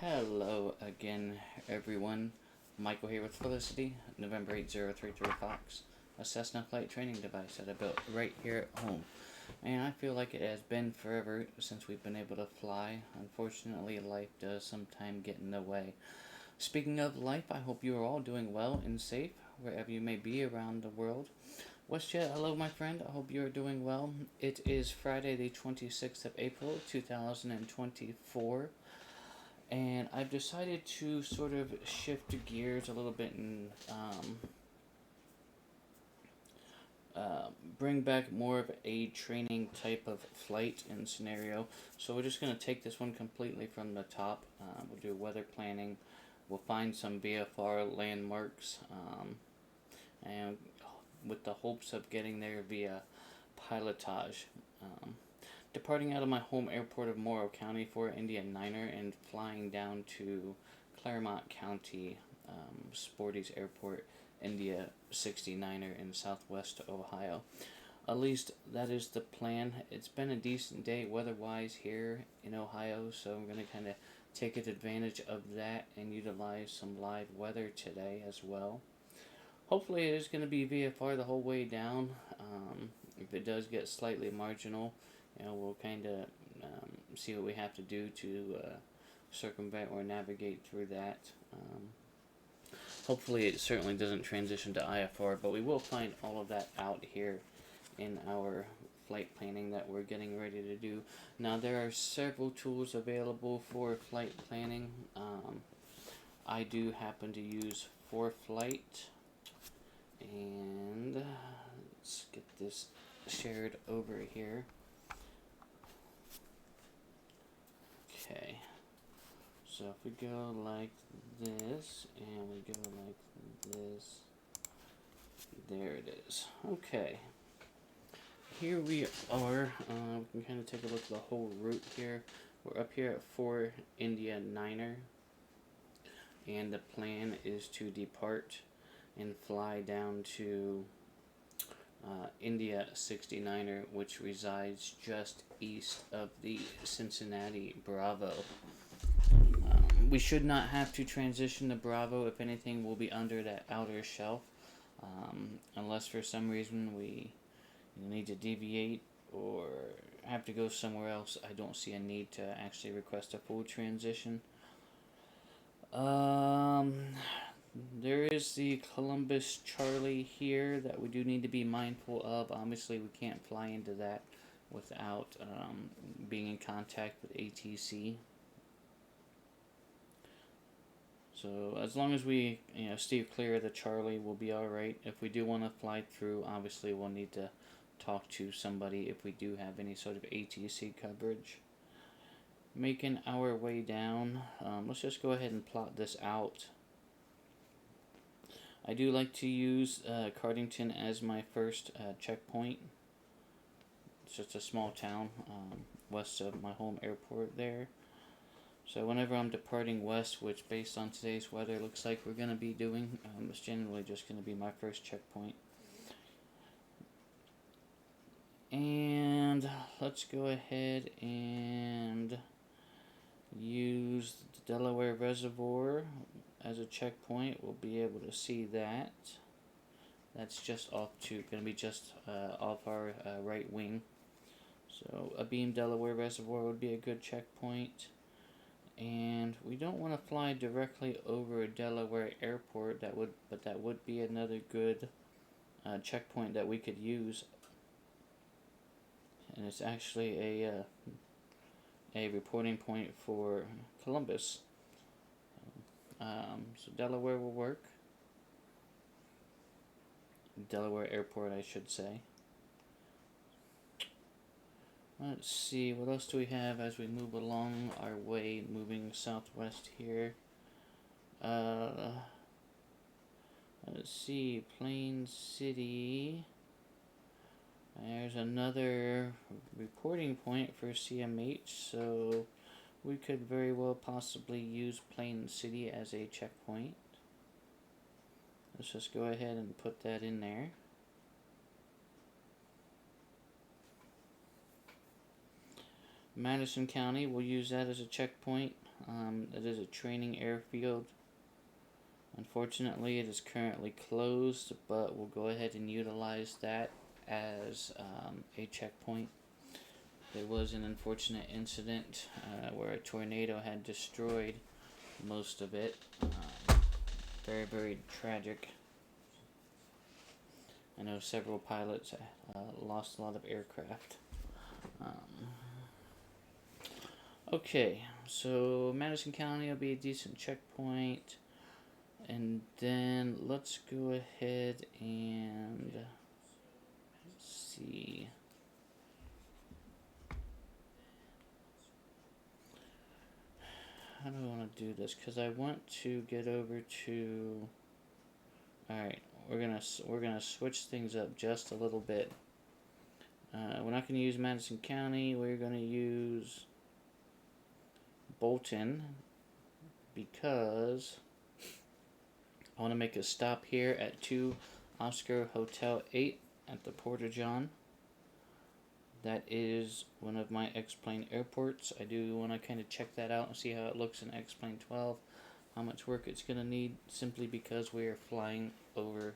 Hello again, everyone. Michael here with Felicity, November 8033 Fox, a Cessna flight training device that I built right here at home. Man, I feel like it has been forever since we've been able to fly. Unfortunately, life does sometimes get in the way. Speaking of life, I hope you are all doing well and safe wherever you may be around the world. WestJet, hello my friend, I hope you are doing well. It is Friday the 26th of April 2024. And I've decided to sort of shift gears a little bit and bring back more of a training type of flight and scenario. So we're just going to take this one completely from the top. We'll do weather planning. We'll find some VFR landmarks, and with the hopes of getting there via pilotage. Departing out of my home airport of Morrow County for India Niner and flying down to Clermont County, Sportys Airport, India 69er in southwest Ohio. At least that is the plan. It's been a decent day weather-wise here in Ohio, so I'm going to kind of take advantage of that and utilize some live weather today as well. Hopefully it is going to be VFR the whole way down. If it does get slightly marginal, we'll kind of see what we have to do to circumvent or navigate through that. Hopefully it certainly doesn't transition to IFR, but we will find all of that out here in our flight planning that we're getting ready to do. Now there are several tools available for flight planning. I do happen to use ForFlight, and let's get this shared over here. Okay, so if we go like this, and we go like this, there it is. Okay, here we are. We can kind of take a look at the whole route here. We're up here at 4 India Niner, and the plan is to depart and fly down to India 69er, which resides just east of the Cincinnati Bravo. We should not have to transition to Bravo. If anything, we'll be under that outer shelf, unless for some reason we need to deviate or have to go somewhere else. I don't see a need to actually request a full transition. There is the Columbus Charlie here that we do need to be mindful of. Obviously, we can't fly into that without being in contact with ATC. So as long as we steer clear of the Charlie, we'll be all right. If we do want to fly through, obviously we'll need to talk to somebody if we do have any sort of ATC coverage. Making our way down. Let's just go ahead and plot this out. I do like to use Cardington as my first checkpoint. It's just a small town west of my home airport there. So whenever I'm departing west, which based on today's weather looks like we're going to be doing, it's generally just going to be my first checkpoint. And let's go ahead and use the Delaware Reservoir as a checkpoint. We'll be able to see that. That's just off to going to be just off our right wing. So a beam Delaware Reservoir would be a good checkpoint. And we don't want to fly directly over Delaware Airport. But that would be another good checkpoint that we could use. And it's actually a reporting point for Columbus. So Delaware will work. Delaware Airport, I should say. Let's see, what else do we have as we move along our way, moving southwest here? Let's see, Plain City. There's another reporting point for CMH, so we could very well possibly use Plain City as a checkpoint. Let's just go ahead and put that in there. Madison County, we'll use that as a checkpoint. It is a training airfield. Unfortunately, it is currently closed, but we'll go ahead and utilize that as a checkpoint. There was an unfortunate incident where a tornado had destroyed most of it. Very, very tragic. I know several pilots lost a lot of aircraft. Okay, so Madison County will be a decent checkpoint. And then let's go ahead and see. How do I want to do this? Because I want to get over to. All right, we're gonna switch things up just a little bit. We're not gonna use Madison County. We're gonna use Bolton because I want to make a stop here at 2 Oscar Hotel 8 at the Porta John. That is one of my X-Plane airports. I do want to kind of check that out and see how it looks in X-Plane 12, how much work it's going to need, simply because we are flying over,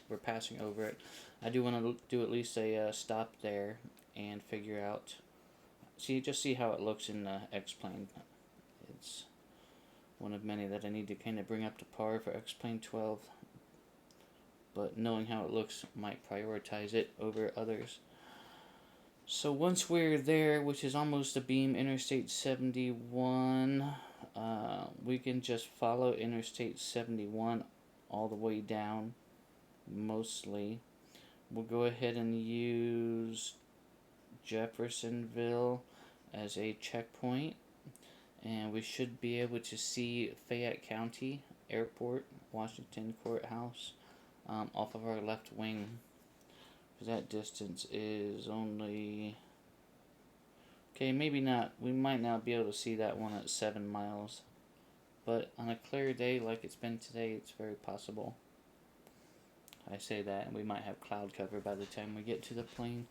we're passing over it. I do want to do at least a stop there and figure out, see how it looks in the X-Plane. It's one of many that I need to kind of bring up to par for X-Plane 12, but knowing how it looks might prioritize it over others. So once we're there, which is almost a beam Interstate 71, we can just follow Interstate 71 all the way down, mostly. We'll go ahead and use Jeffersonville as a checkpoint, and we should be able to see Fayette County Airport, Washington Courthouse, off of our left wing. That distance is only, okay, maybe not, we might not be able to see that one at 7 miles, but on a clear day like it's been today, it's very possible. I say that, and we might have cloud cover by the time we get to the plane.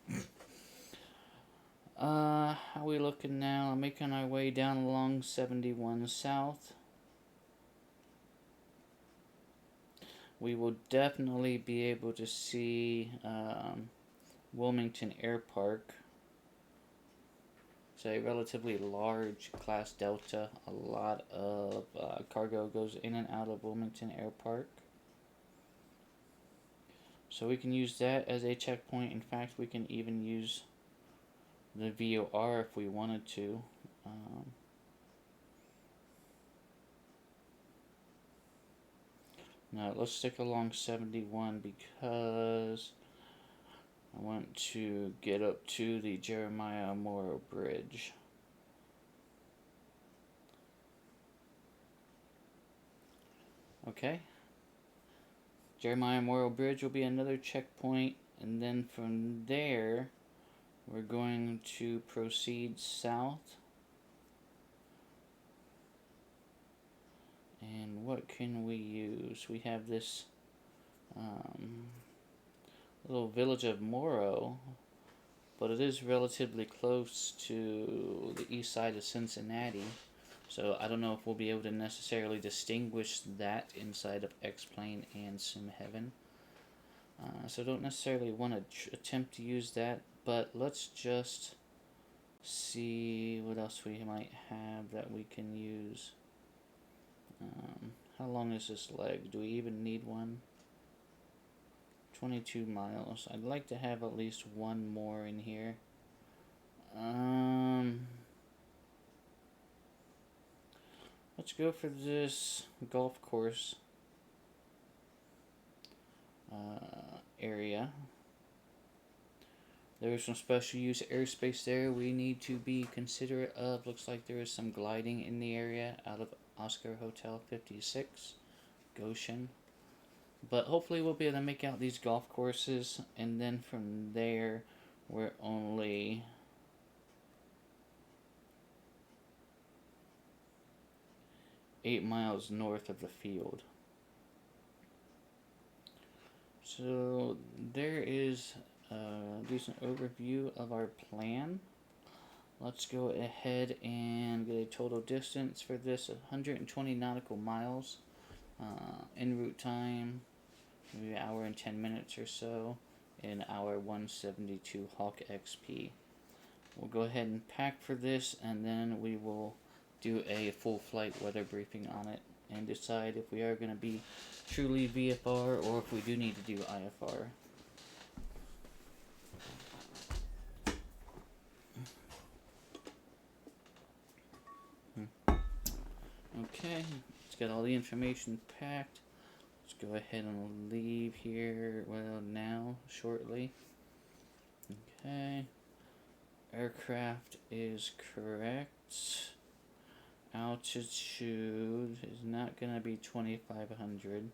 How are we looking now? Making our way down along 71 South. We will definitely be able to see Wilmington Air Park. It's a relatively large Class Delta. A lot of cargo goes in and out of Wilmington Air Park. So we can use that as a checkpoint. In fact, we can even use the VOR if we wanted to. Now let's stick along 71 because I want to get up to the Jeremiah Morrow Bridge. Okay. Jeremiah Morrow Bridge will be another checkpoint, and then from there we're going to proceed south. And what can we use? We have this little village of Morrow, but it is relatively close to the east side of Cincinnati. So I don't know if we'll be able to necessarily distinguish that inside of X-Plane and Sim Heaven. So don't necessarily want to attempt to use that, but let's just see what else we might have that we can use. How long is this leg? Do we even need one? 22 miles. I'd like to have at least one more in here. Let's go for this golf course area. There is some special use airspace there we need to be considerate of. Looks like there is some gliding in the area out of Oscar Hotel 56, Goshen. But hopefully we'll be able to make out these golf courses, and then from there we're only eight miles north of the field. So there is a decent overview of our plan. Let's go ahead and get a total distance for this: 120 nautical miles. En route time, maybe an hour and 10 minutes or so, in our 172 Hawk XP. We'll go ahead and pack for this, and then we will do a full flight weather briefing on it and decide if we are going to be truly VFR or if we do need to do IFR. Okay, let's get all the information packed. Let's go ahead and leave here, well, now, shortly. Okay, aircraft is correct. Altitude is not going to be 2,500.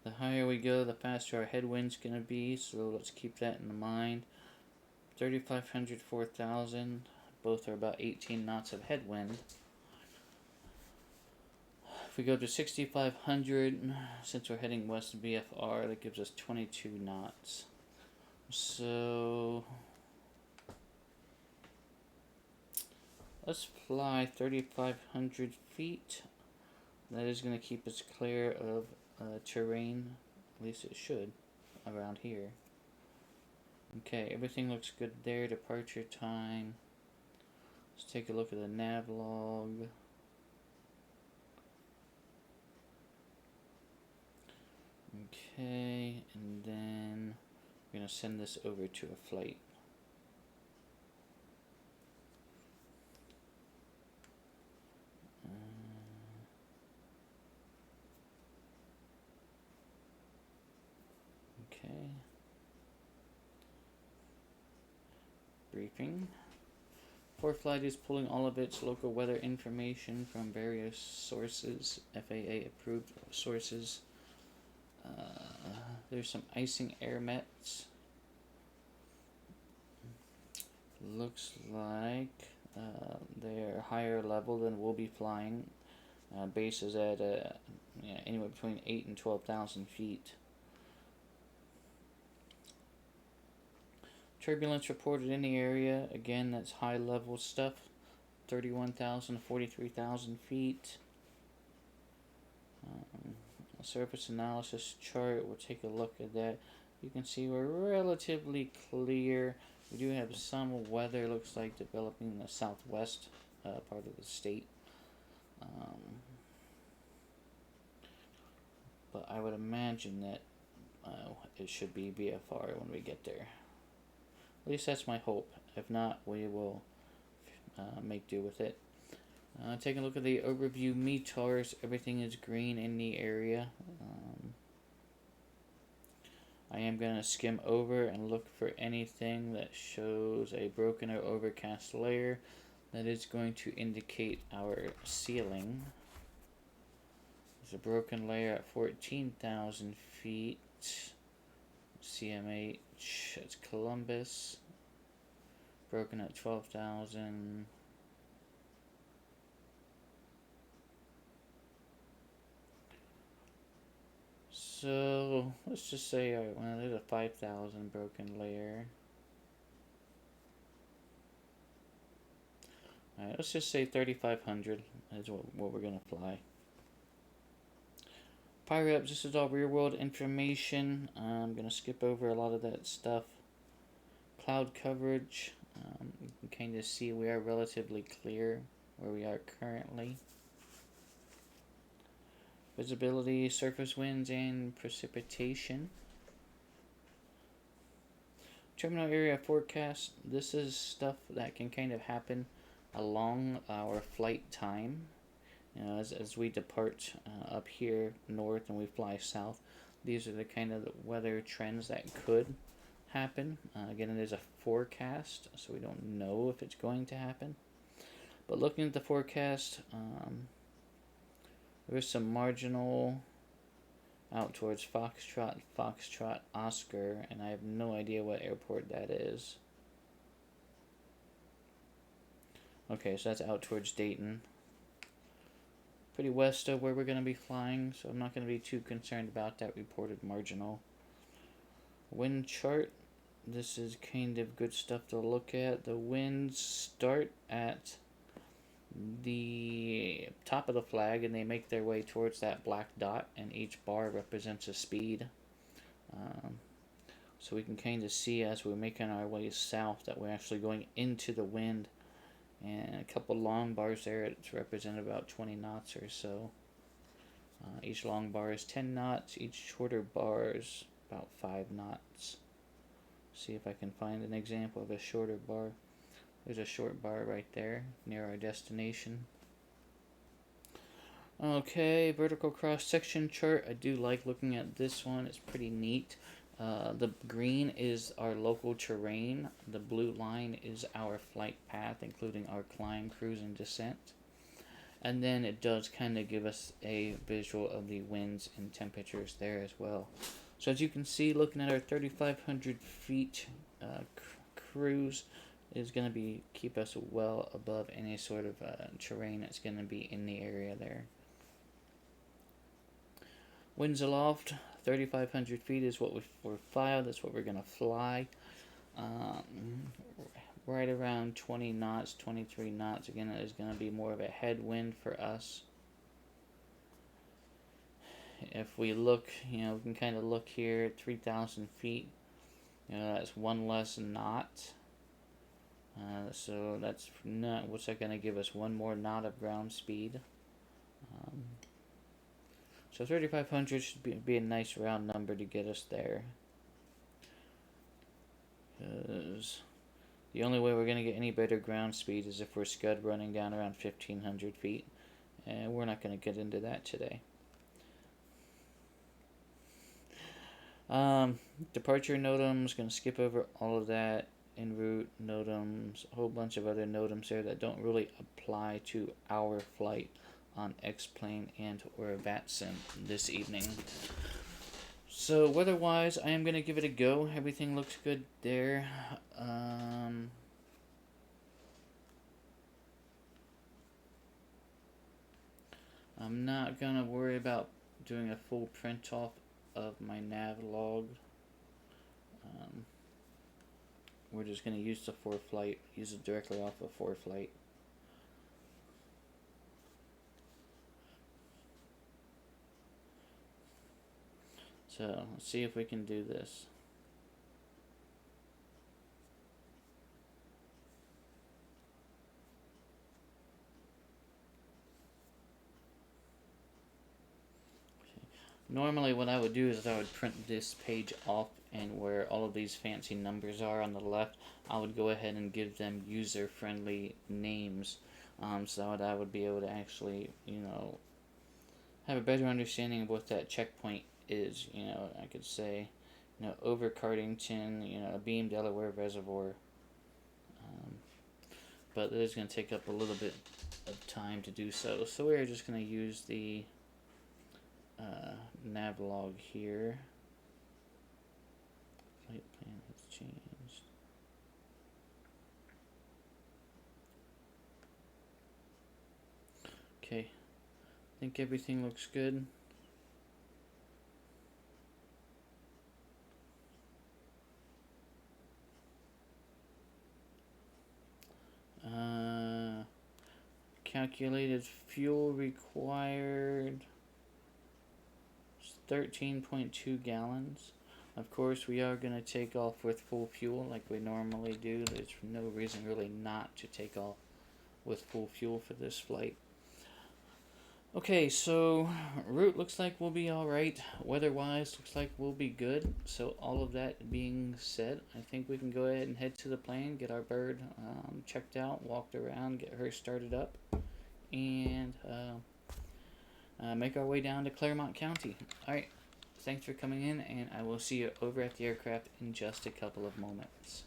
The higher we go, the faster our headwind's going to be, so let's keep that in mind. 3,500, 4,000, both are about 18 knots of headwind. If we go to 6,500, since we're heading west VFR, that gives us 22 knots. So let's fly 3,500 feet. That is going to keep us clear of terrain, at least it should, around here. Okay, everything looks good there. Departure time. Let's take a look at the nav log. Okay, and then we're going to send this over to a flight. Okay. Briefing. ForeFlight is pulling all of its local weather information from various sources, FAA approved sources. There's some icing air mets. Looks like they're higher level than we'll be flying. Base is at anywhere between 8 and 12,000 feet. Turbulence reported in the area. Again, that's high level stuff. 31,000 to 43,000 feet. A surface analysis chart. We'll take a look at that. You can see we're relatively clear. We do have some weather, looks like, developing in the southwest part of the state. But I would imagine that it should be VFR when we get there. At least that's my hope. If not, we will make do with it. Taking a look at the overview METARs, everything is green in the area. I am going to skim over and look for anything that shows a broken or overcast layer. That is going to indicate our ceiling. There's a broken layer at 14,000 feet. CMH, it's Columbus. Broken at 12,000. So let's just say, well, there's a 5,000 broken layer. Alright, let's just say 3,500 is what we're gonna fly. Power up, this is all real world information. I'm gonna skip over a lot of that stuff. Cloud coverage, you can kind of see we are relatively clear where we are currently. Visibility, surface winds, and precipitation. Terminal area forecast. This is stuff that can kind of happen along our flight time. You know, as we depart up here north and we fly south, these are the kind of weather trends that could happen. Again, it is a forecast, so we don't know if it's going to happen. But looking at the forecast, there's some marginal out towards Foxtrot, Oscar, and I have no idea what airport that is. Okay, so that's out towards Dayton. Pretty west of where we're going to be flying, so I'm not going to be too concerned about that reported marginal. Wind chart. This is kind of good stuff to look at. The winds start at the top of the flag and they make their way towards that black dot, and each bar represents a speed. So we can kind of see as we're making our way south that we're actually going into the wind. And a couple long bars there, it's represented about 20 knots or so. Each long bar is 10 knots, each shorter bar is about 5 knots. See if I can find an example of a shorter bar. There's a short bar right there near our destination. Okay, vertical cross section chart. I do like looking at this one. It's pretty neat. The green is our local terrain. The blue line is our flight path, including our climb, cruise, and descent. And then it does kind of give us a visual of the winds and temperatures there as well. So as you can see, looking at our 3,500 feet cruise is going to keep us well above any sort of terrain that's going to be in the area there. Winds aloft, 3,500 feet is what we're filed. That's what we're going to fly. Right around 20 knots, 23 knots. Again, it is going to be more of a headwind for us. If we look, we can kind of look here at 3,000 feet. That's one less knot. So that's not, what's that going to give us? One more knot of ground speed. So 3,500 should be a nice round number to get us there. Because the only way we're going to get any better ground speed is if we're scud running down around 1,500 feet. And we're not going to get into that today. Departure NOTAMs, going to skip over all of that. En route NOTAMs, a whole bunch of other NOTAMs there that don't really apply to our flight on X-Plane and or VATSIM this evening. So weather-wise, I am going to give it a go. Everything looks good there. I'm not going to worry about doing a full print off of my nav log. We're just going to use the ForeFlight, use it directly off of ForeFlight. So let's see if we can do this. Normally what I would do is I would print this page off, and where all of these fancy numbers are on the left, I would go ahead and give them user-friendly names, so that I would be able to actually, have a better understanding of what that checkpoint is. I could say, over Cardington, Beam Delaware Reservoir. But it is going to take up a little bit of time to do so. So we're just going to use the nav log here. Flight plan has changed. Okay, I think everything looks good. Calculated fuel required 13.2 gallons. Of course, we are going to take off with full fuel like we normally do. There's no reason really not to take off with full fuel for this flight. Okay, so route looks like we'll be alright. Weather-wise, looks like we'll be good. So all of that being said, I think we can go ahead and head to the plane, get our bird checked out, walked around, get her started up, and make our way down to Clermont County. Alright, thanks for coming in, and I will see you over at the aircraft in just a couple of moments.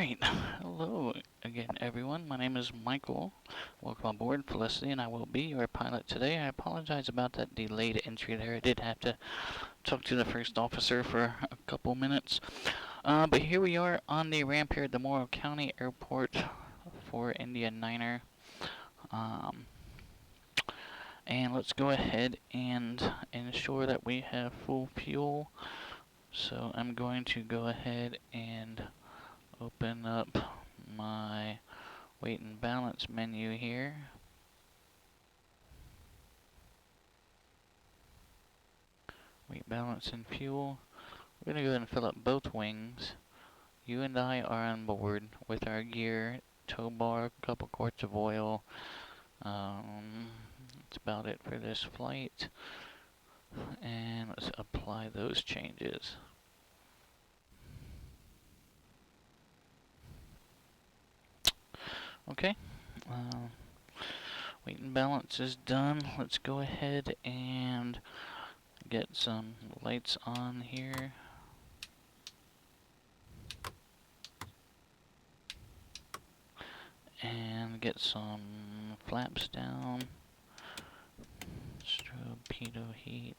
Alright, hello again everyone, my name is Michael. Welcome aboard Felicity, and I will be your pilot today. I apologize about that delayed entry there. I did have to talk to the first officer for a couple minutes. But here we are on the ramp here at the Morrow County Airport for India Niner. And let's go ahead and ensure that we have full fuel. So I'm going to go ahead and open up my weight and balance menu here. Weight, balance, and fuel. We're going to go ahead and fill up both wings. You and I are on board with our gear, tow bar, a couple quarts of oil. That's about it for this flight. And let's apply those changes. Okay. Weight and balance is done. Let's go ahead and get some lights on here. And get some flaps down. Strobe, pitot heat,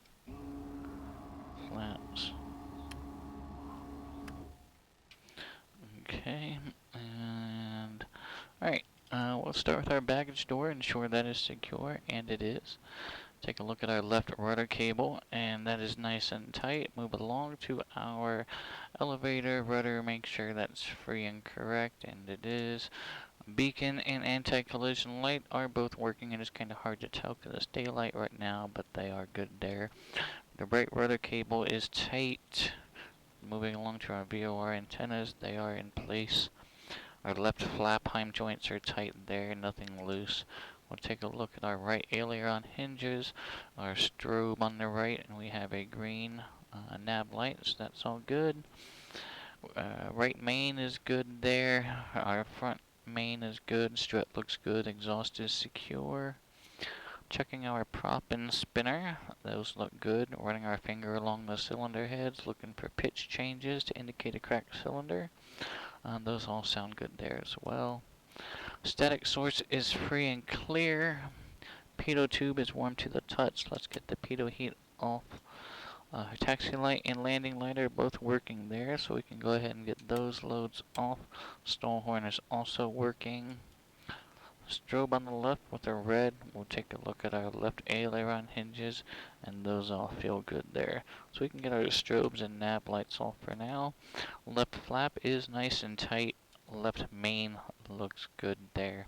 flaps. Okay, and alright, we'll start with our baggage door, ensure that is secure, and it is. Take a look at our left rudder cable, and that is nice and tight. Move along to our elevator rudder, make sure that's free and correct, and it is. Beacon and anti-collision light are both working. It is kind of hard to tell because it's daylight right now, but they are good there. The right rudder cable is tight. Moving along to our VOR antennas, they are in place. Our left flap heim joints are tight there, nothing loose. We'll take a look at our right aileron hinges, our strobe on the right, and we have a green nav light, so that's all good. Right main is good there. Our front main is good. Strut looks good. Exhaust is secure. Checking our prop and spinner. Those look good. Running our finger along the cylinder heads, looking for pitch changes to indicate a cracked cylinder. Those all sound good there as well. Static source is free and clear. Pitot tube is warm to the touch. Let's get the pitot heat off. Taxi light and landing light are both working there, so we can go ahead and get those loads off. Stall horn is also working. Strobe on the left with a red. We'll take a look at our left aileron hinges, and those all feel good there. So we can get our strobes and nav lights off for now. Left flap is nice and tight. Left main looks good there.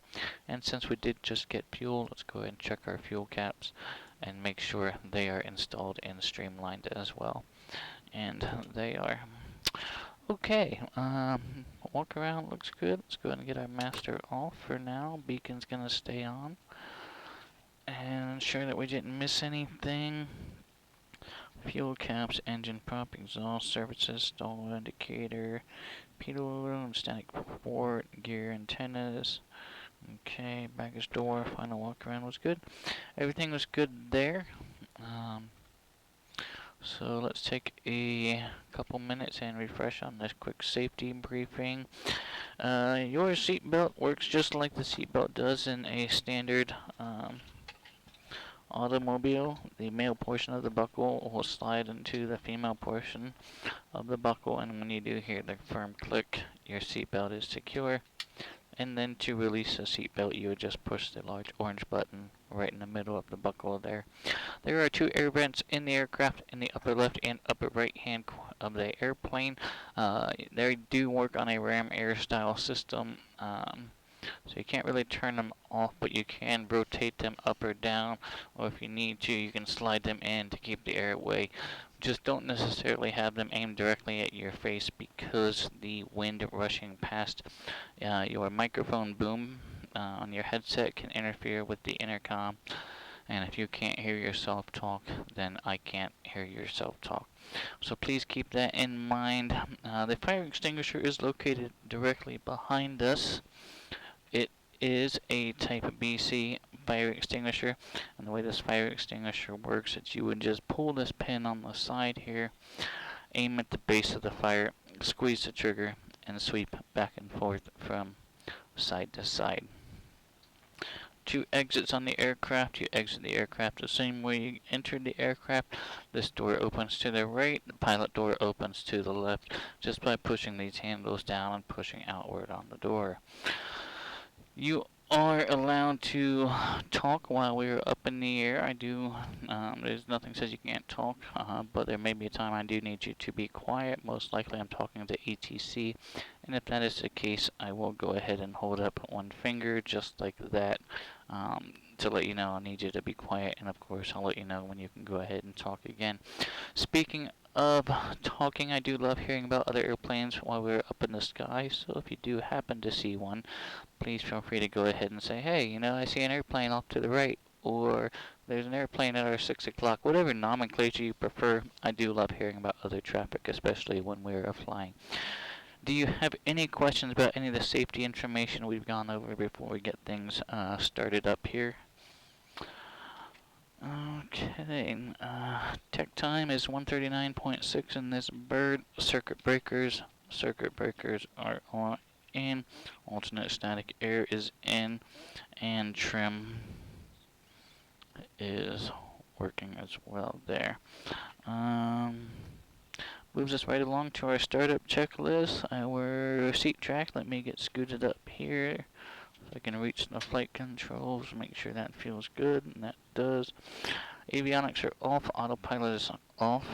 And since we did just get fuel, let's go ahead and check our fuel caps and make sure they are installed and streamlined as well. And they are. Okay, walk around looks good. Let's go ahead and get our master off for now. Beacon's gonna stay on. And ensure that we didn't miss anything. Fuel caps, engine prop, exhaust services, stall indicator, pitot room, static port, gear antennas. Okay, baggage door, final walk around was good. Everything was good there. So let's take a couple minutes and refresh on this quick safety briefing. Your seatbelt works just like the seatbelt does in a standard automobile. The male portion of the buckle will slide into the female portion of the buckle, and when you do hear the firm click, your seatbelt is secure. And then to release the seatbelt, you would just push the large orange button right in the middle of the buckle there. There are 2 air vents in the aircraft in the upper left and upper right hand of the airplane. They do work on a ram air style system. So you can't really turn them off, but you can rotate them up or down, or if you need to, you can slide them in to keep the air away. Just don't necessarily have them aimed directly at your face because the wind rushing past your microphone boom on your headset can interfere with the intercom. And if you can't hear yourself talk, then I can't hear yourself talk. So please keep that in mind. The fire extinguisher is located directly behind us. It is a type BC fire extinguisher, and the way this fire extinguisher works is you would just pull this pin on the side here, aim at the base of the fire, squeeze the trigger, and sweep back and forth from side to side. 2 exits on the aircraft. You exit the aircraft the same way you entered the aircraft. This door opens to the right, the pilot door opens to the left, just by pushing these handles down and pushing outward on the door. You are allowed to talk while we're up in the air. There's nothing says you can't talk, but there may be a time I do need you to be quiet. Most likely I'm talking to ATC, and if that is the case, I will go ahead and hold up one finger just like that to let you know I need you to be quiet, and of course I'll let you know when you can go ahead and talk again. Speaking of talking, I do love hearing about other airplanes while we're up in the sky, so if you do happen to see one, please feel free to go ahead and say, hey, I see an airplane off to the right, or there's an airplane at our 6 o'clock, whatever nomenclature you prefer. I do love hearing about other traffic, especially when we're flying. Do you have any questions about any of the safety information we've gone over before we get things started up here? Okay, tech time is 139.6 in this bird. Circuit breakers are on in. Alternate static air is in, and trim is working as well there. Moves us right along to our startup checklist. Our seat track. Let me get scooted up here so I can reach the flight controls, make sure that feels good, and that does. Avionics are off, autopilot is off,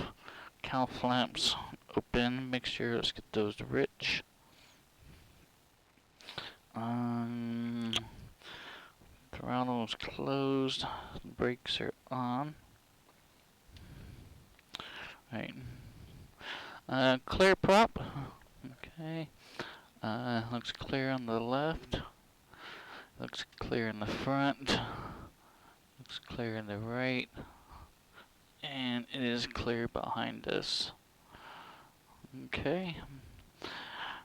cow flaps open, make sure, let's get those rich. Throttle's closed, brakes are on. Right. Clear prop, okay. Looks clear on the left. Looks clear in the front. Looks clear in the right. And it is clear behind us. Okay.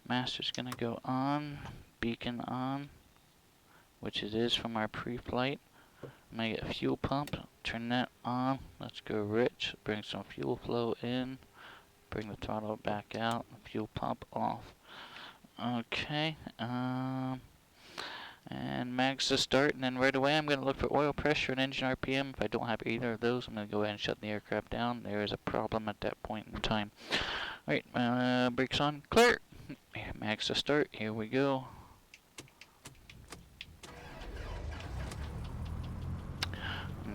Master's gonna go on. Beacon on. Which it is from our pre-flight. I'm gonna get a fuel pump. Turn that on. Let's go rich. Bring some fuel flow in. Bring the throttle back out. Fuel pump off. Okay. And mags to start, and then right away I'm going to look for oil pressure and engine RPM. If I don't have either of those, I'm going to go ahead and shut the aircraft down. There is a problem at that point in time. Alright, brakes on, clear! Mags to start, here we go.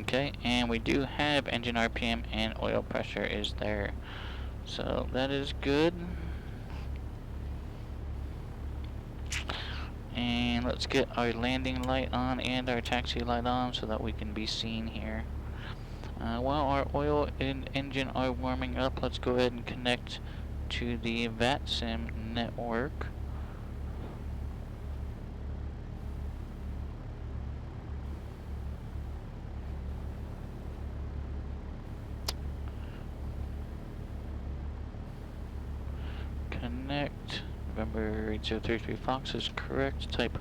Okay, and we do have engine RPM and oil pressure is there. So that is good. And let's get our landing light on and our taxi light on so that we can be seen here. While our oil and engine are warming up, let's go ahead and connect to the VATSIM network. Connect. November 8033 Fox is correct. Type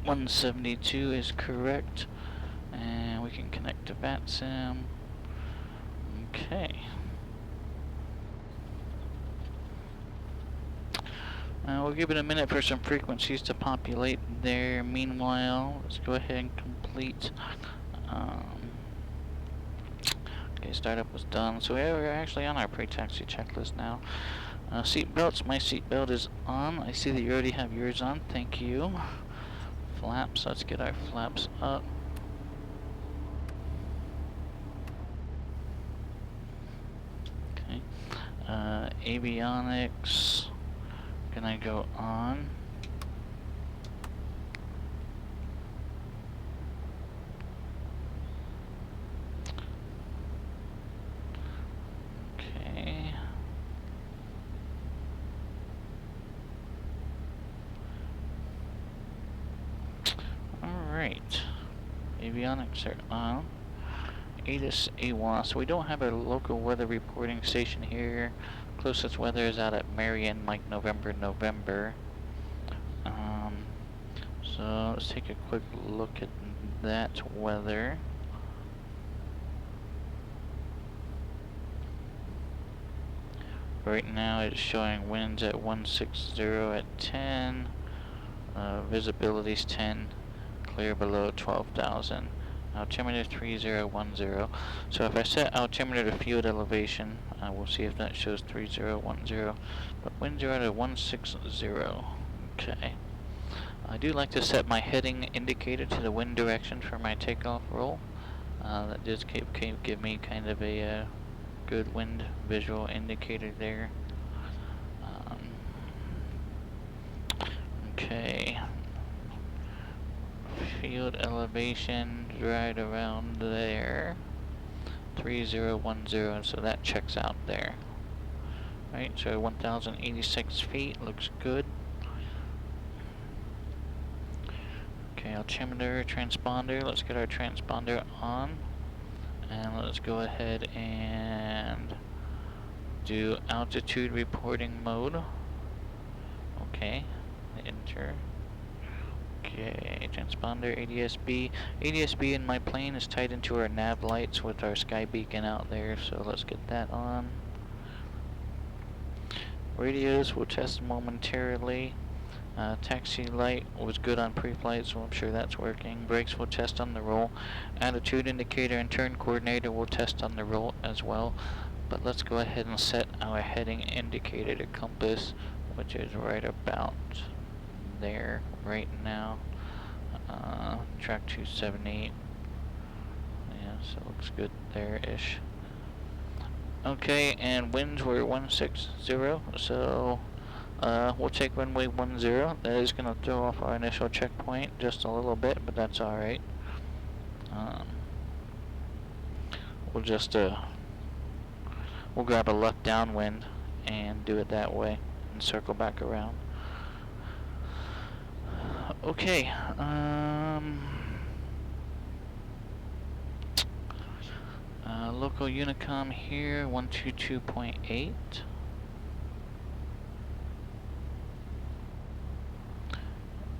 172 is correct. And we can connect to VATSIM. Okay. We'll give it a minute for some frequencies to populate there. Meanwhile, let's go ahead and complete. Okay, startup was done. So we're actually on our pre-taxi checklist now. Seat belts, my seat belt is on. I see that you already have yours on. Thank you. Flaps, let's get our flaps up. Okay. Avionics. Can I go on? Okay. Alright. Avionics are on. ATIS A1. So we don't have a local weather reporting station here. Closest weather is out at Marion, Mike November. So let's take a quick look at that weather. Right now it's showing winds at 160 at 10, visibility's 10, clear below 12,000. Altimeter 3010. So if I set altimeter to field elevation, we'll see if that shows 3010. But winds are at a 160. Okay. I do like to set my heading indicator to the wind direction for my takeoff roll. That does give me kind of a good wind visual indicator there. Okay. Field elevation right around there. 3010, so that checks out there. Right, so 1086 feet looks good. Okay, altimeter, transponder, let's get our transponder on. And let's go ahead and do altitude reporting mode. Okay, enter. Okay, transponder, ADS-B. ADS-B in my plane is tied into our nav lights with our sky beacon out there, so let's get that on. Radios we'll test momentarily. Taxi light was good on pre-flight, so I'm sure that's working. Brakes we'll test on the roll. Attitude indicator and turn coordinator we'll test on the roll as well. But let's go ahead and set our heading indicator to compass, which is right about there right now. Track 278. Yeah, so it looks good there-ish. Okay, and winds were 160, so we'll take runway 10. That is going to throw off our initial checkpoint just a little bit, but that's alright. We'll just we'll grab a left downwind and do it that way and circle back around. Okay, local Unicom here, 122.8.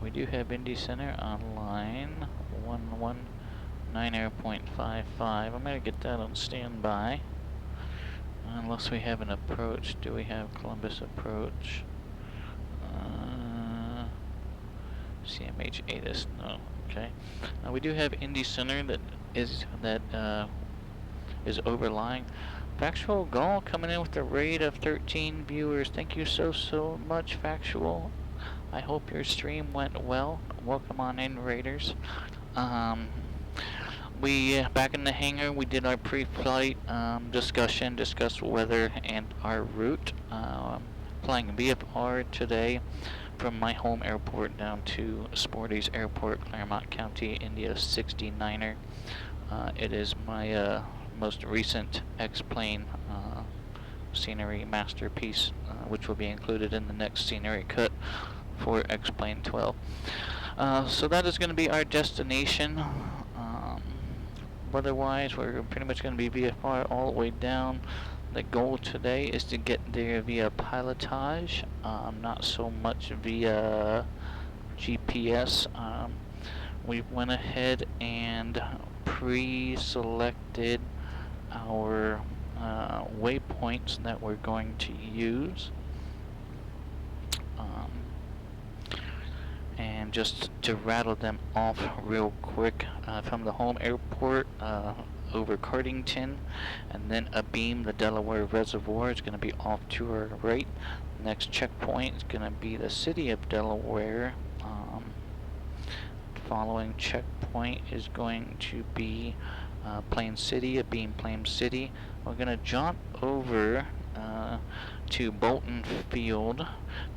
We do have Indy Center online, 119.55. I'm going to get that on standby. Unless we have an approach. Do we have Columbus approach? CMH ATIS, no. Okay. We do have Indy Center that is overlying. Factual Gall coming in with a rate of 13 viewers. Thank you so much, Factual. I hope your stream went well. Welcome on in, Raiders. We back in the hangar. We did our pre-flight discussion, discussed weather and our route. Flying VFR today from my home airport down to Sportys Airport, Clermont County, India 69er. It is my most recent X-Plane scenery masterpiece, which will be included in the next scenery cut for X-Plane 12. So that is going to be our destination. Weather-wise, we're pretty much going to be VFR all the way down. The goal today is to get there via pilotage, not so much via GPS. We went ahead and pre-selected our waypoints that we're going to use. And just to rattle them off real quick, from the home airport over Cardington, and then abeam the Delaware Reservoir is going to be off to our right. Next checkpoint is going to be the city of Delaware. Following checkpoint is going to be Plain City, abeam Plain City. We're going to jaunt over to Bolton Field,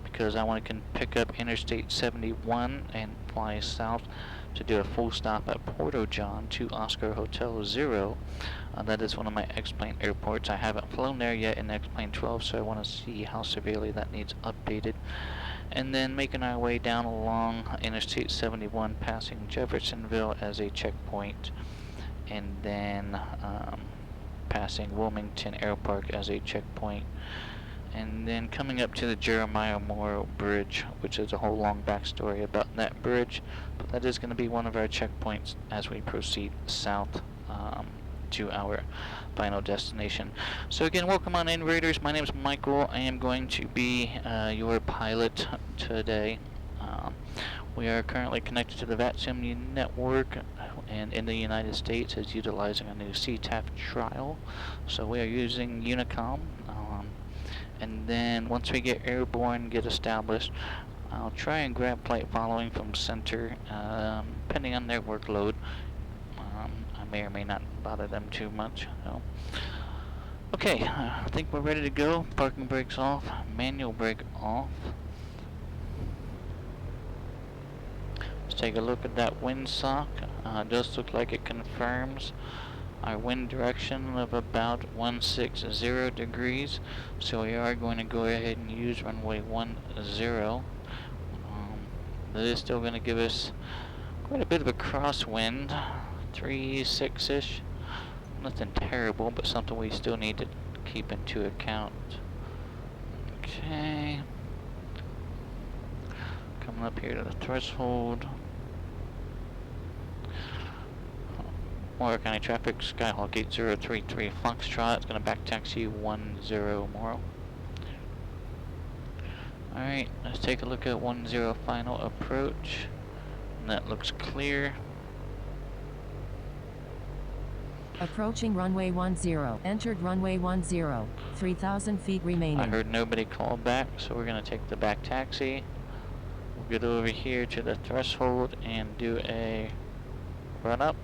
because I want to pick up Interstate 71 and fly south to do a full stop at Porto John to Oscar Hotel 0. That is one of my X-Plane airports. I haven't flown there yet in X-Plane 12, so I want to see how severely that needs updated. And then making our way down along Interstate 71, passing Jeffersonville as a checkpoint, and then passing Wilmington Airpark as a checkpoint. And then coming up to the Jeremiah Morrow Bridge, which is a whole long backstory about that bridge, but that is going to be one of our checkpoints as we proceed south to our final destination. So again, welcome on in, Raiders. My name is Michael. I am going to be your pilot today. We are currently connected to the VATSIM network, and in the United States is utilizing a new CTAF trial. So we are using Unicom. And then once we get airborne, get established, I'll try and grab flight following from center, depending on their workload. I may or may not bother them too much. So. Okay, I think we're ready to go. Parking brakes off, manual brake off. Let's take a look at that windsock. It does look like it confirms our wind direction of about 160 degrees. So we are going to go ahead and use runway 10. That is still going to give us quite a bit of a crosswind, 3-6-ish. Nothing terrible, but something we still need to keep into account. Okay. Coming up here to the threshold. Morrow County traffic, Skyhawk 8033 Foxtrot. It's going to back taxi 10 Morrow. Alright, let's take a look at 10 final approach. And that looks clear. Approaching runway 10. Entered runway 10. 3,000 feet remaining. I heard nobody call back, so we're going to take the back taxi. We'll get over here to the threshold and do a run up.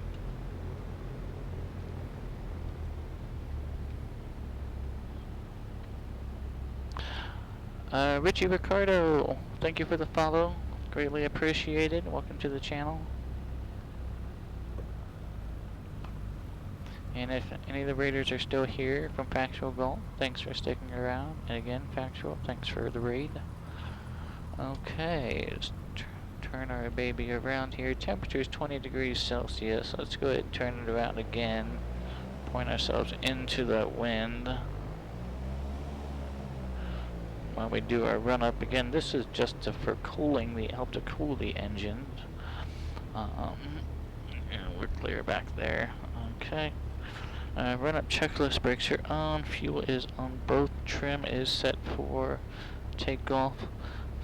Richie Ricardo, thank you for the follow. Greatly appreciated. Welcome to the channel. And if any of the Raiders are still here from Factual Golf, thanks for sticking around. And again, Factual, thanks for the raid. Okay, let's turn our baby around here. Temperature is 20 degrees Celsius. Let's go ahead and turn it around again. Point ourselves into that wind. While we do our run up again, this is just for cooling the, help to cool the engines. We're clear back there. Okay. Run up checklist, brakes are on, fuel is on both, trim is set for takeoff,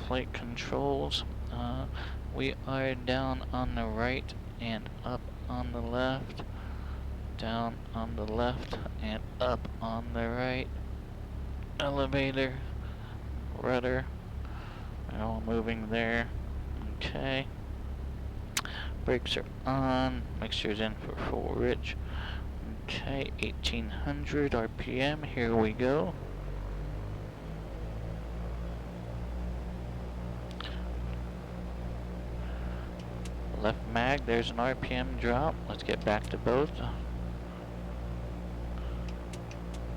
flight controls. We are down on the right and up on the left, down on the left and up on the right. Elevator, rudder, they're all moving there. Okay. Brakes are on, mixture's in for full rich. Okay, 1800 RPM, here we go. Left mag, there's an RPM drop. Let's get back to both.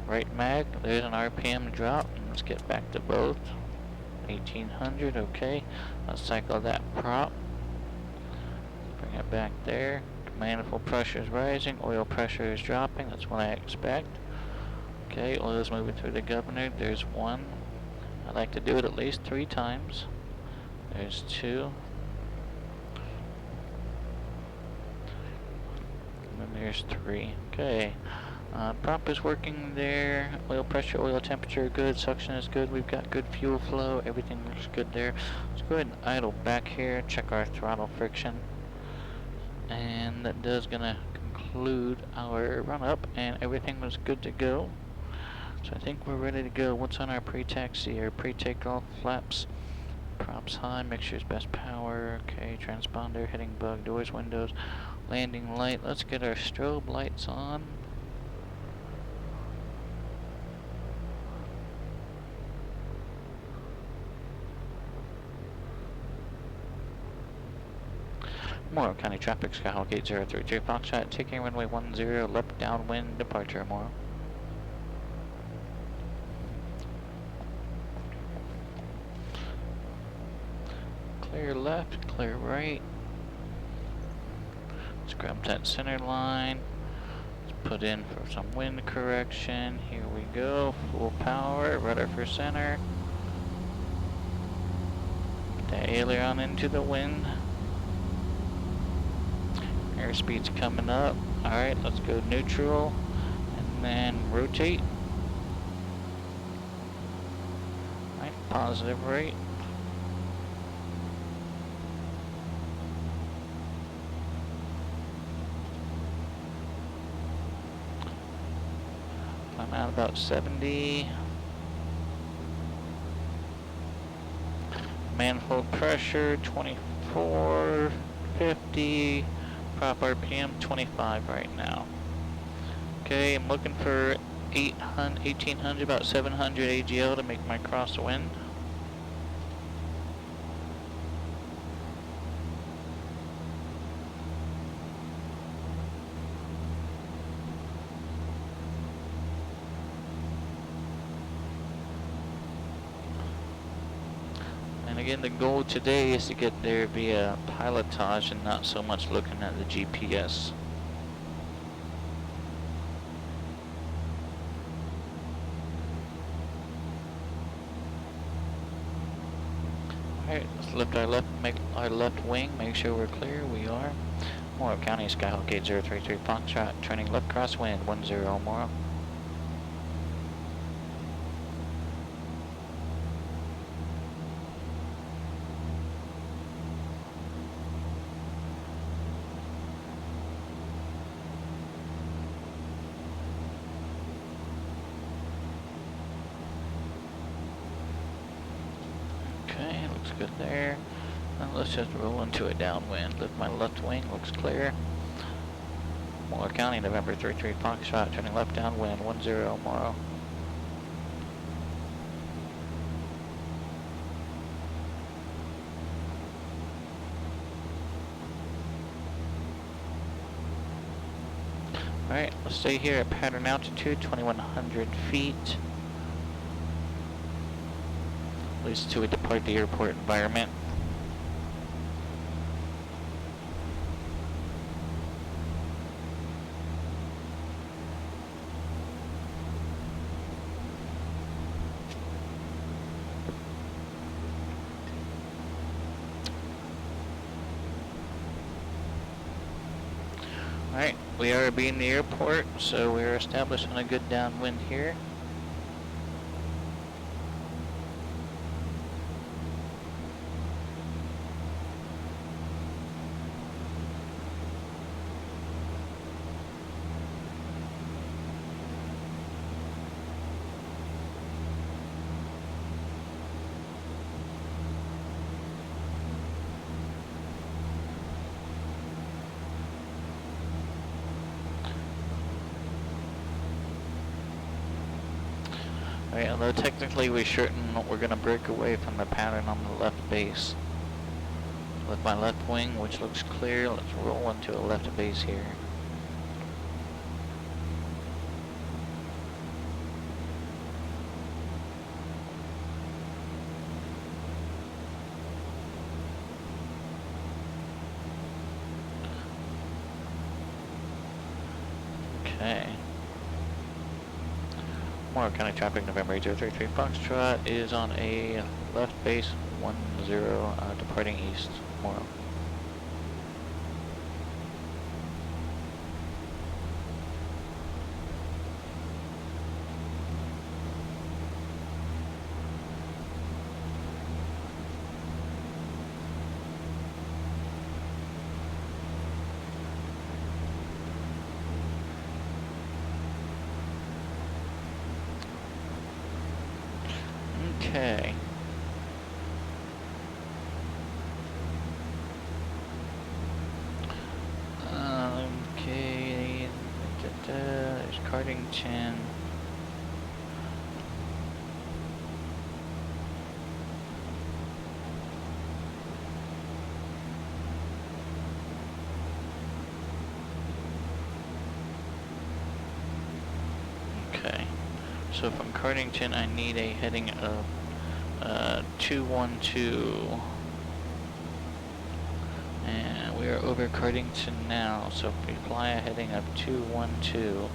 Right mag, there's an RPM drop. Let's get back to both. 1800, okay. Let's cycle that prop. Bring it back there. Manifold pressure is rising, oil pressure is dropping, that's what I expect. Okay, oil is moving through the governor, there's one. I like to do it at least 3 times. There's 2. And then there's 3. Okay. Prop is working there, oil pressure, oil temperature good, suction is good, we've got good fuel flow, everything looks good there. Let's go ahead and idle back here, check our throttle friction. And that does gonna conclude our run up, and everything was good to go. So I think we're ready to go. What's on our pre-taxi or pre-takeoff flaps? Props high, mixture's best power. Okay, transponder, heading bug, doors, windows, landing light. Let's get our strobe lights on. Morrow County traffic, Skyhawk 8033 Foxtrot, taking runway 10, left downwind, departure Morrow. Clear left, clear right. Let's grab that center line. Let's put in for some wind correction. Here we go, full power, rudder for center. Put that aileron into the wind. Airspeed's coming up. Alright, let's go neutral and then rotate. Alright, positive right. I'm at about 70. Manifold pressure 24, 50. Prop RPM 25 right now. Okay, I'm looking for 1800, about 700 AGL to make my crosswind. And again, the goal today is to get there via pilotage and not so much looking at the GPS. Alright, let's lift our left wing, make sure we're clear. We are. Morrow County, Skyhawk 8033 Foxtrot, turning left crosswind 10 Morrow. Okay, looks good there. Now let's just roll into a downwind. Lift my left wing, looks clear. Morrow County, November 33 Foxtrot, turning left downwind 10 Morrow. Alright, let's stay here at pattern altitude, 2100 feet. Leads to a depart the airport environment. Alright, we are being the airport, so we're establishing a good downwind here. Alright, although technically we're gonna break away from the pattern on the left base. With my left wing, which looks clear, let's roll into a left base here. Okay. Morrow County traffic, November 8033 Foxtrot is on a left base 10, departing east, Morrow. Okay. Okay. There's Cardington. Okay. So from Cardington, I need a heading of 212. And we are over Cardington now, so if we fly a heading of 212.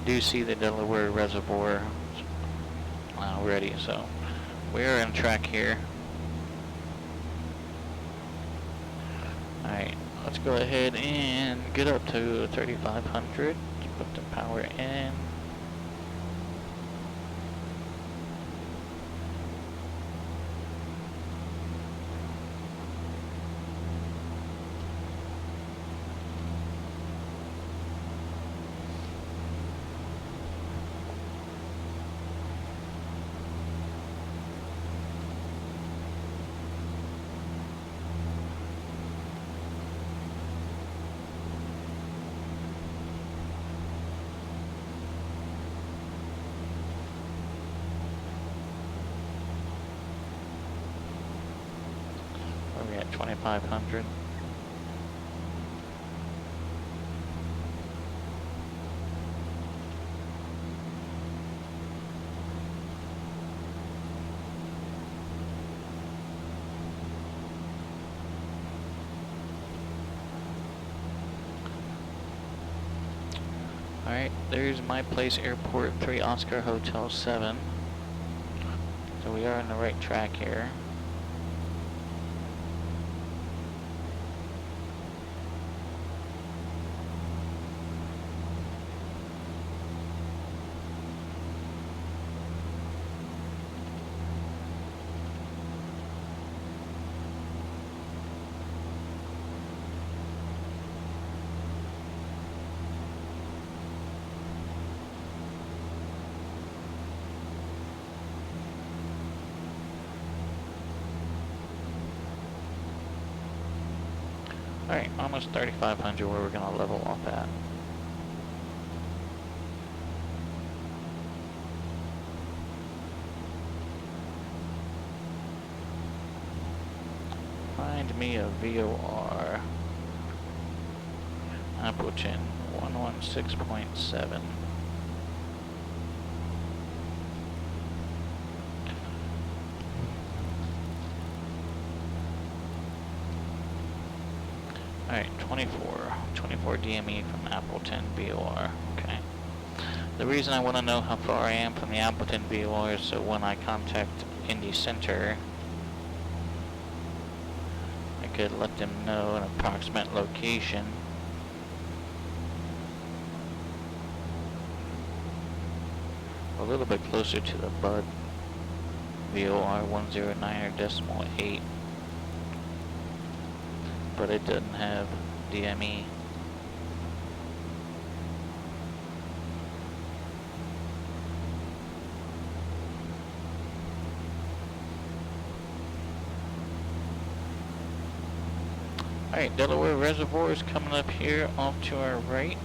do see the Delaware Reservoir already, so we're on track here. Alright, let's go ahead and get up to 3,500. Put the power in. We're at 2,500. Alright, there's my place, Airport 3 Oscar Hotel 7. So we are on the right track here. Alright, almost 3,500 where we're going to level off at. Find me a VOR. Appleton 116.7. Alright, 24 DME from Appleton VOR. Okay. The reason I want to know how far I am from the Appleton VOR is so when I contact Indy Center, I could let them know an approximate location. A little bit closer to the Bud VOR 109.8. But it doesn't have DME. Alright, Delaware Reservoir is coming up here off to our right.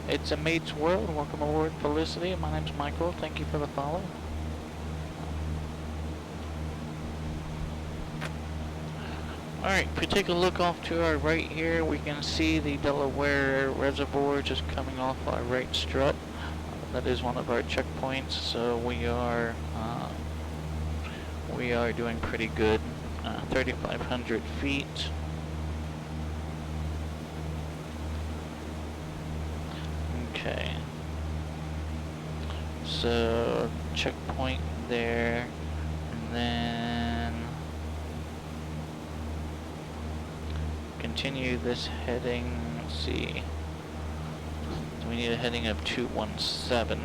It's a mate's world. Welcome aboard, Felicity. My name's Michael. Thank you for the follow. Alright, if we take a look off to our right here, we can see the Delaware Reservoir just coming off our right strut. That is one of our checkpoints, so we are doing pretty good. 3,500 feet. Okay, so checkpoint there, and then continue this heading. Let's see, so we need a heading of 217.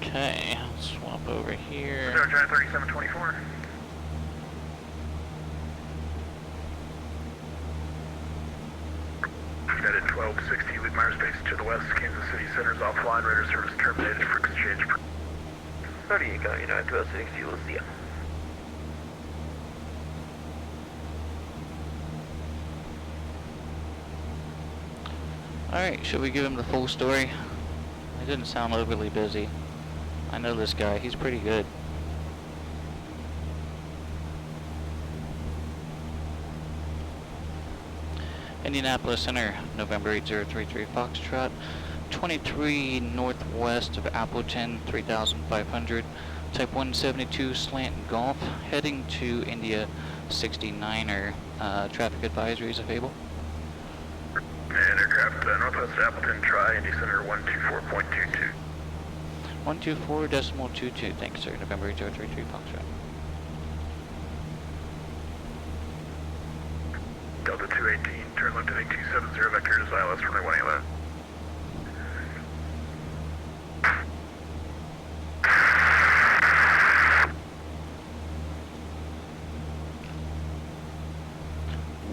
Okay, swap over here. 3724. At 1260 with Myers Base to the west, Kansas City Center is offline, radar service terminated for exchange. 38 got United 1260, we'll see ya. Alright, should we give him the full story? He didn't sound overly busy. I know this guy, he's pretty good. Indianapolis Center, November 8033 Foxtrot, 23 northwest of Appleton, 3500, type 172 slant golf, heading to India 69er. Traffic advisories available. And aircraft northwest of Appleton, try Indy Center 124.22. 124.22, thanks sir, November 8033 Foxtrot. Delta 218, turn left heading 270, vectors ILS runway 111.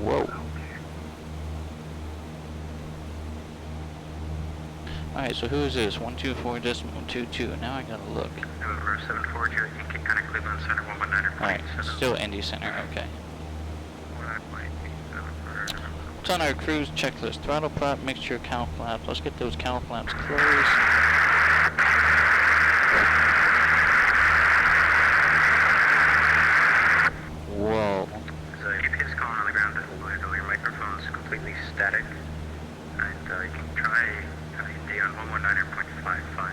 Whoa. Alright, so who is this? 124.22. Now I gotta look. November 740, Yankee County Cleveland Center 119. Alright, still Indy Center, okay. What's on our cruise checklist? Throttle prop, mixture, cowl flaps. Let's get those cowl flaps closed. Whoa. So GPS calling on the ground, your microphone's completely static. And you can try Indy on 119.55.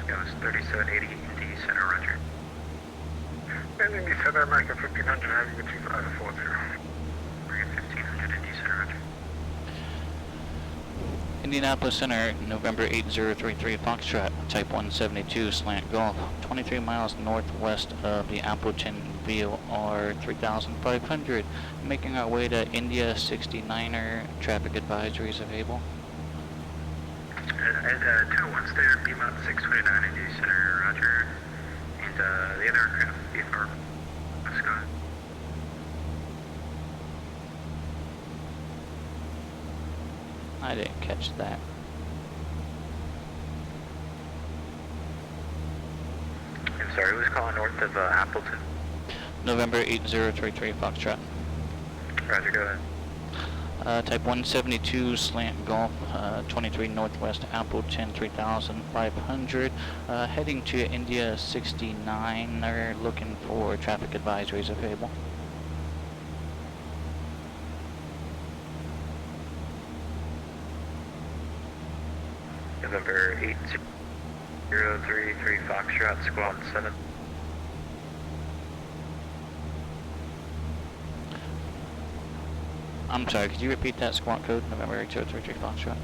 Scott 3780 Indy Center, roger. And Indy Center, American 1500, having a 2540. American 1500, Indy Center, roger. Indianapolis Center, November 8033 Foxtrot, type 172 slant golf, 23 miles northwest of the Appleton VOR 3500, making our way to India 69er. Traffic advisories available. And 201 there, B Mount 629 Indy Center, roger. And the other aircraft, VFR, Scott. I didn't catch that. I'm sorry, who's calling north of Appleton? November 8033 Foxtrot. Roger, go ahead. Type 172 slant golf, 23 northwest Appleton 3500, heading to India 69. They're looking for traffic advisories available. November 8033 Foxtrot, squawk 7. I'm sorry, could you repeat that squawk code? November 8033 Foxtrot.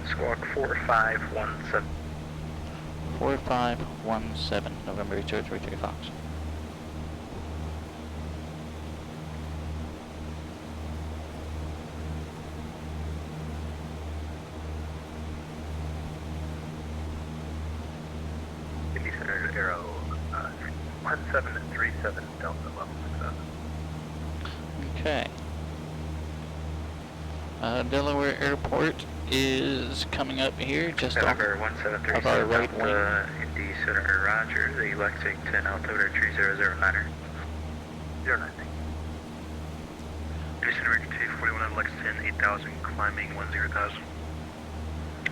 Squawk 4517. 4517, November 8033 Fox. Indy Center, Arrow 1737 Delta level 67. Okay. Delaware Airport is coming up here, just off November of 1737 our right wing. Indy Center, roger. The Lexington altimeter 3009er. 09. Indy Center, American 241 on Lexington, 8000, climbing 10,000.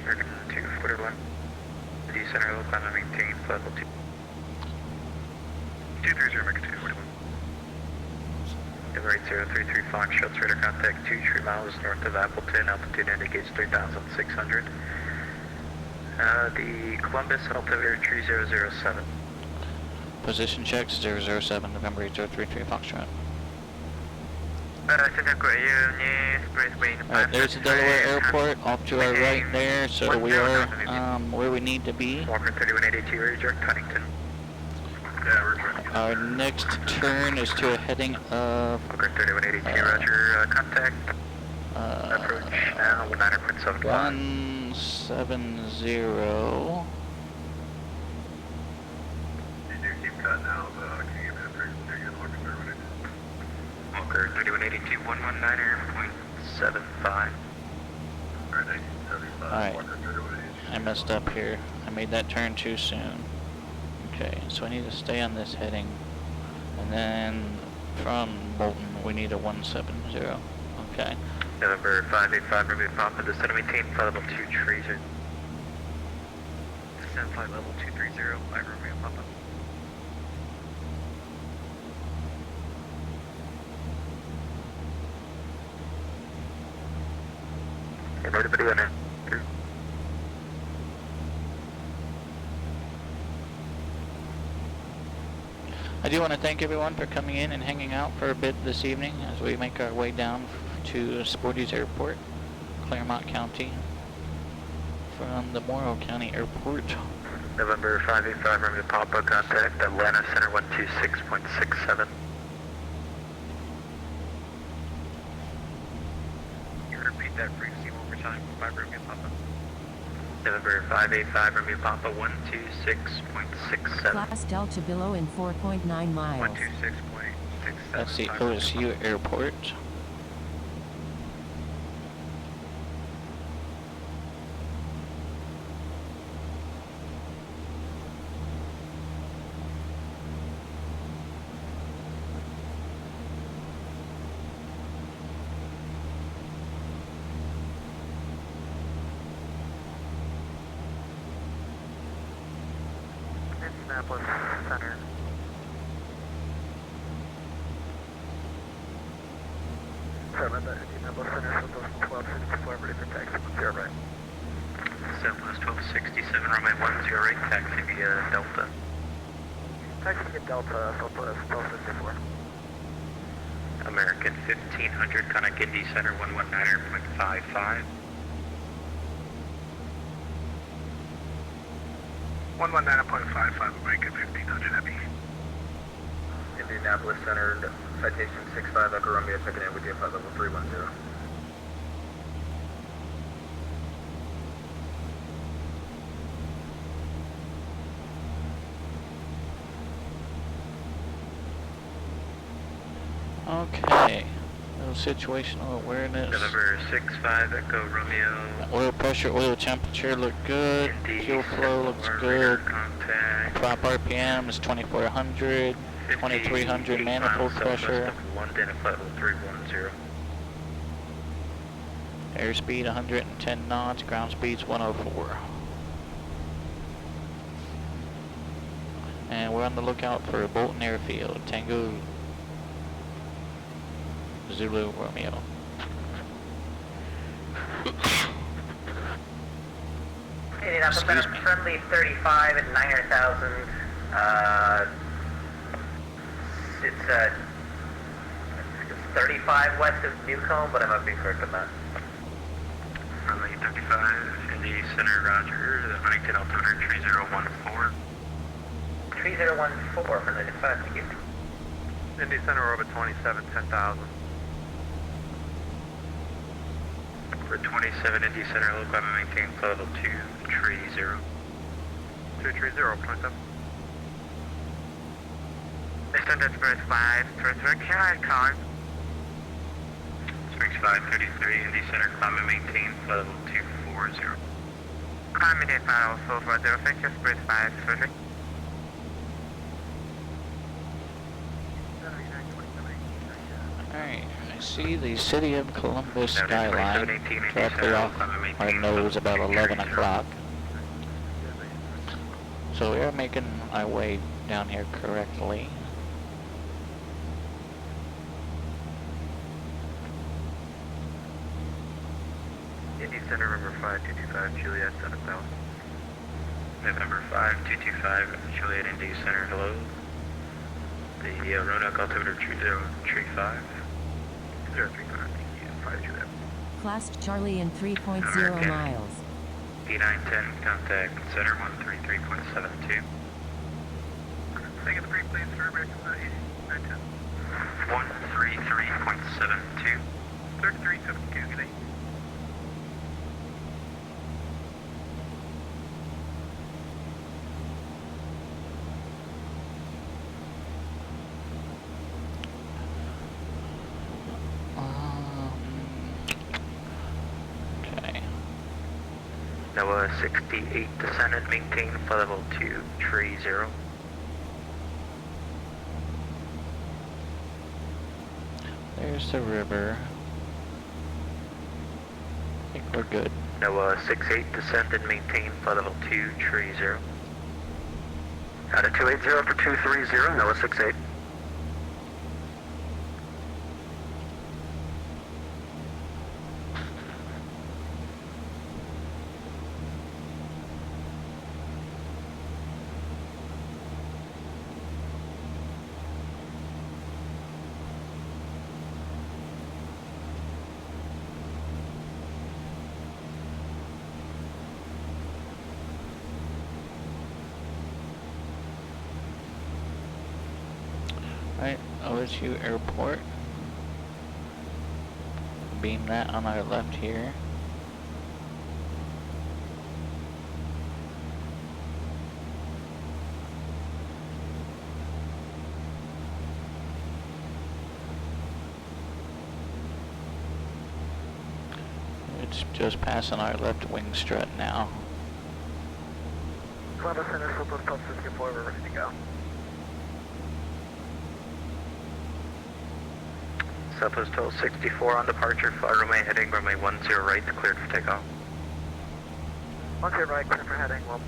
American 241. Indy Center, low climb and maintain, level 2. 230, American 241. Number 8033 Fox, shots radar contact 3 miles north of Appleton, altitude indicates 3,600. The Columbus altimeter 3007. Position checks 007, November 8033 Foxtrot. Alright, there's the Delaware Airport off to our right there, so we are where we need to be. Walker 3182, radio Connington. Our next turn is to a heading of Walker 3182, roger, contact. Approach now, 19.75. 170. You do keep cutting out, can you give me a Walker 3182. 50 119.75. Alright, I messed up here. I made that turn too soon. Okay, so I need to stay on this heading. And then from Bolton, we need a 170. Okay. November 585, remove Papa, descend and maintain flight level 2 trees. Descend flight level 230, I remove Papa. Everybody on it. I do want to thank everyone for coming in and hanging out for a bit this evening as we make our way down to Sportys Airport, Clermont County, from the Morrow County Airport. November 585, remove Papa, contact Atlanta Center 126.67. You repeat that frequency one more time, 5 remove Papa. November 585, remove Papa 126.67. Class Delta below in 4.9 miles. 126.67. That's the OSU Airport. Indianapolis Center. Sorry about that. Indianapolis Center, Southwest 1264, ready for taxi, 0 right. Southwest 1267, runway 10 right, taxi via Delta. Taxi via Delta, Southwest 1264. American 1500, contact Indy Center 119.55. 119.55, American 1500 Heavy. Indianapolis Center, citation 65, Echo Romeo, checking in with you, flight level 310. Okay, little situational awareness. November 65, Echo Romeo. Oil pressure, oil temperature look good. Fuel flow looks good. Contact. Prop RPM is 2400. 2300 manifold pressure. London at flight level 310. Airspeed 110 knots. Ground speed's 104. And we're on the lookout for Bolton Airfield. Tango Zulu Romeo. Indianapolis Excuse Center, me. friendly 35 at 900,000. It's 35 west of Newcomb, but I might be correct on that. Friendly 35, Indy Center, Roger, the Huntington altimeter 3014. 3014, friendly 35, thank you. Indy Center, orbit 27, 10,000. For 27, Indy Center, local climate maintain flight level 230. 230, 27. Descend at Springs 5, Springs car. Springs 533, Indy Center, climate maintain flight level 240. Climate maintain flight level 240, thank you, Springs 533. Alright, I see the city of Columbus skyline directly off our nose about 11 o'clock. So we are making our way down here correctly. Indy Center, November 5225, Juliet 7000. November 5225, Juliet Indy Center, hello. The Roanoke altimeter 235. 035, thank you, 5 Juliet. Class Charlie in 3.0 American. miles. D910, contact Center 133.72. Second the brief, please, for American 910. 133.72. 33.72, good day. Noah 68 descend and maintain flight level 230. There's the river. I think we're good. Noah 68 descend and maintain flight level 230. Out of 280 for 230, Noah 68. Alright, OSU Airport. Beam that on our left here. It's just passing our left wing strut now. Columbus Center, Southwest 1264, we're ready to go. Southwest 1264 on departure, fly runway heading, runway 10 right, cleared for takeoff. 10 right, cleared for heading, we'll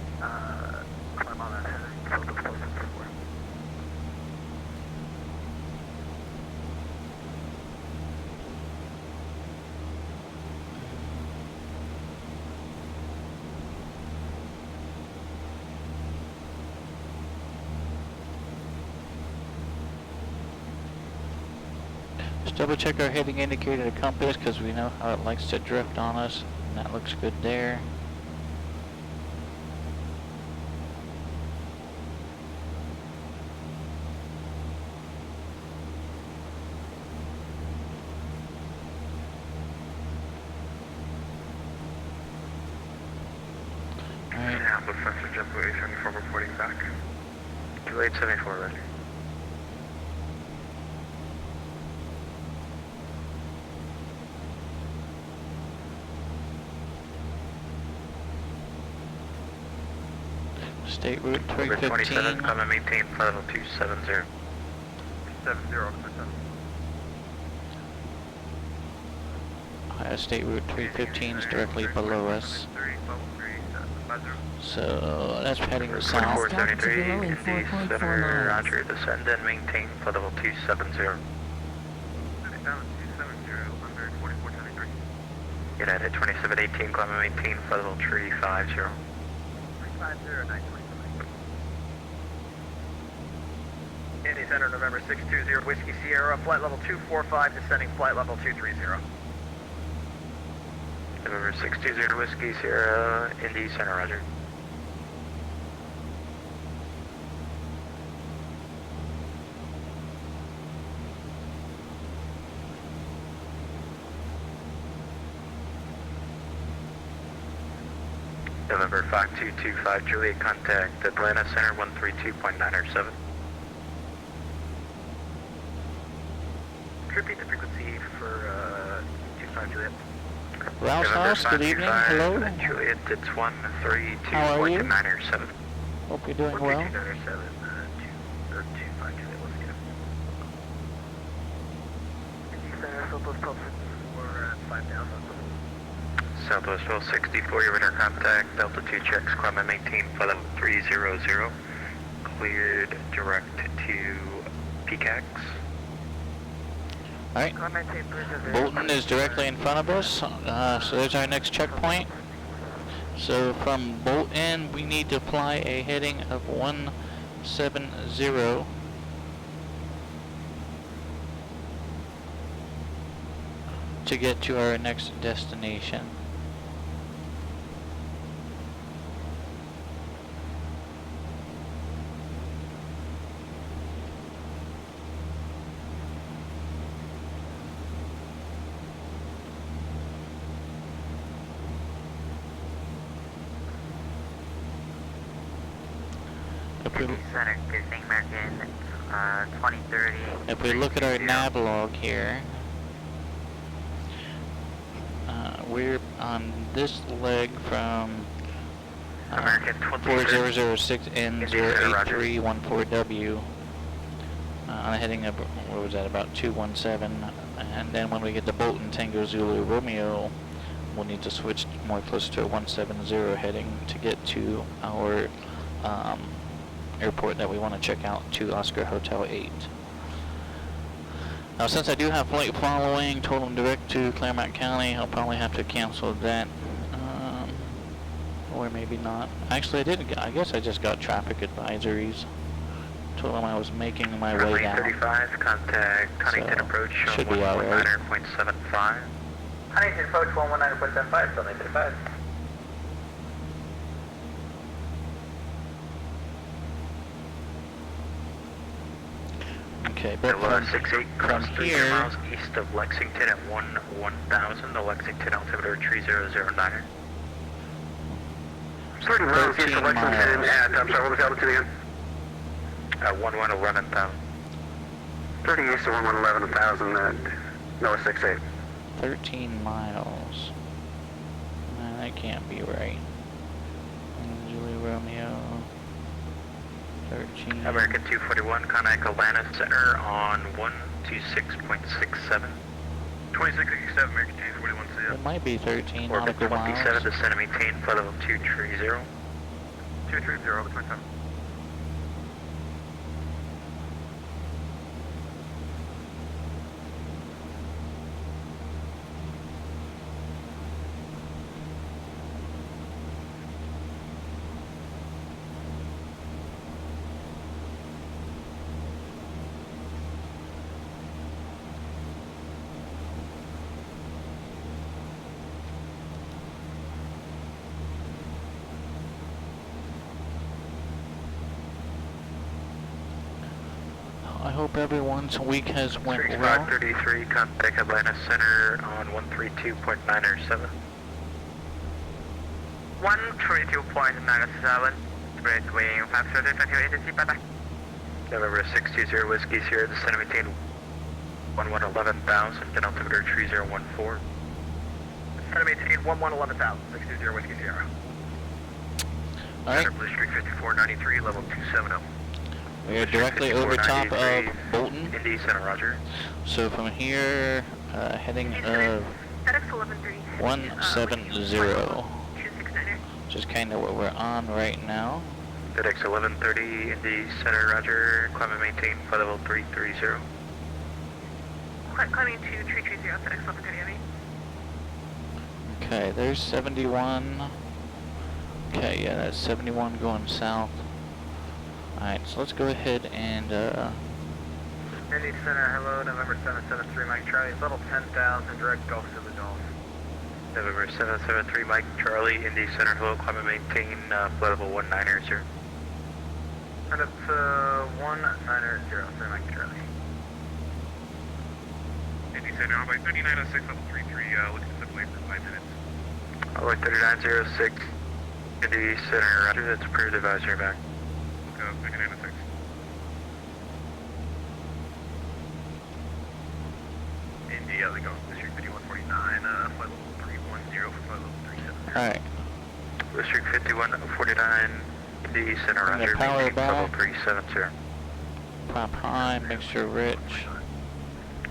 climb on that heading, Southwest 1264. Just double check our heading indicator to compass because we know how it likes to drift on us. And that looks good there. Alright. Yeah, Professor JetBlue 874 reporting back. 2874 ready. State route 27, 315. come and maintain flight level 270. 70, State route 315 is directly below us. So that's heading south. 473, Stop to below in Indy 4.4 Center, miles. Roger, descend and maintain flight level 270. United 2718, climb and maintain flight level 350. 350, 920. Indy Center, November 620, Whiskey Sierra, flight level 245, descending flight level 230. November 620, Whiskey Sierra, Indy Center, Roger. November 5225, Juliet, contact Atlanta Center 132.907. Repeat the frequency for 25 Juliet. Rouse House, good evening, hello. Juliet, it's 132.907. Hope you're doing well. 132.907, 25 Juliet, let's go. Indy Center, Southwest 1264 at 5,000. Southwest 1264, your radar contact, Delta 2 checks, climb and maintain flight level 300. Cleared direct to PCAX. Alright, Bolton is directly in front of us, so there's our next checkpoint. So from Bolton, we need to fly a heading of 170 to get to our next destination. Center, good evening, American, 2030. If we look at our nav log here, we're on this leg from American 23. 4006 N08314W. Heading up, what was that, about 217. And then when we get to Bolton Tango Zulu Romeo, we'll need to switch more close to a 170 heading to get to our airport that we want to check out, to Oscar Hotel 8. Now, since I do have flight following, total direct to Clermont County, I'll probably have to cancel that. Or maybe not. Actually, I didn't. I guess I just got traffic advisories. Told them I was making my way down. 35, contact Huntington approach, should be alright. 119.75. Huntington approach 119.75, Sunday 35. Okay, but from 68 cross 3 here, miles east of Lexington at 1000, the Lexington altimeter 3009er. 30 miles east of Lexington at, I'm sorry, what was the altitude again? 11,000. 30 east of 11,000 at NOAA 68. 13 miles. That can't be right. Julie Romeo. 13. American 241, contact Atlanta Center on 126.67. 2667, American 241, see ya. It might be 13 Orbit nautical 27, miles. descend and maintain flight level 230. 230, over 27. I hope everyone's week has went well. 533, contact Atlanta Center on 132.97. 132.97, Breathwing 530 agency, bye-bye. November 620 Whiskey Sierra, descend and maintain 11,000, and altimeter 3014. Descend and maintain 11,000, 620 Whiskey Sierra. Alright. Blue Street 5493, level 270. We are directly over top of Bolton. Indy Center, roger. So from here, heading of 170, which is kind of what we're on right now. FedEx 1130, Indy Center, roger. Climb and maintain flight level 330. Climbing to 330, FedEx 1130 Heavy. Okay, there's 71. Okay, yeah, that's 71 going south. Alright, so let's go ahead and, Indy Center, hello, November 773, Mike Charlie, level 10,000, direct Gulf to the Gulf. November 773, Mike Charlie, Indy Center, hello, climb and maintain flight level 190. And it's 190, 3 Mike Charlie. Indy Center, runway 3906, level 33, looking to deploy for 5 minutes. Runway 3906, Indy Center, roger, that's approved, advisory back. 3906. Indy, how's it going? District 5149, flight level 310 for flight level 370. alright. District 5149, Indy Center, I'm roger, gonna power maintain flight level back. 370. Prop high, mixture rich.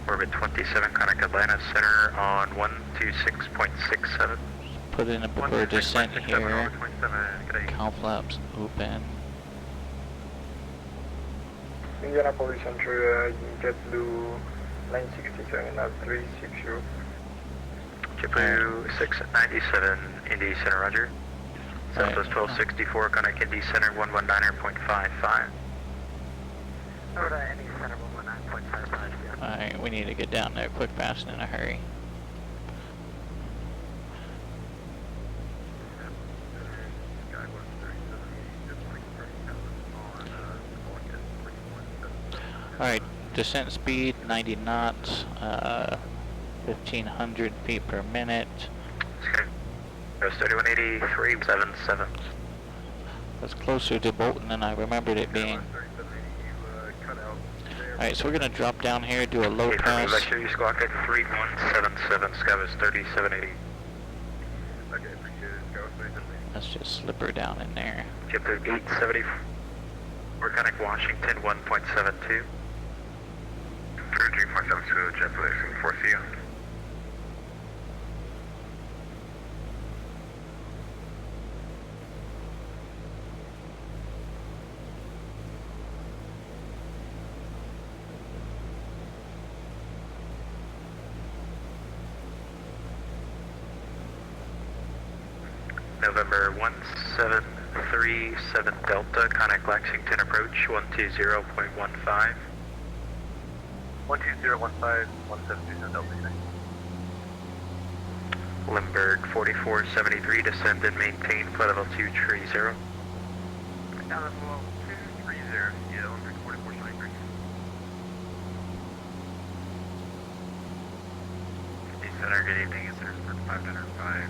Orbit 27, contact Atlanta Center on 126.67. Put in a preferred descent here. Orbit 27, good day. Cow flaps open. Indianapolis Central, JetBlue 960, now 360. JetBlue 697, Indy Center, roger. Southwest 1264, contact Indy Center 119.55. Over to Indy Center 119.55, yeah. Alright, we need to get down there quick, fast, and in a hurry. Alright, descent speed 90 knots, 1500 feet per minute. Okay. There's 3183.77. That's closer to Bolton than I remembered it being. Alright, so we're going to drop down here, do a low pass. Vector, you squawk at 3177, Skywas 3780. Let's just slip her down in there. Jet to 870. Organic Washington 1.72. 3.72, jet position 4CU. November 1737 Delta, contact Lexington approach 120.15. 12015, 172 Delta Unit. Limburg 4473, descend and maintain flight level 230. Down level 230, yeah, Limburg 4473. Center, good evening. Is there 505,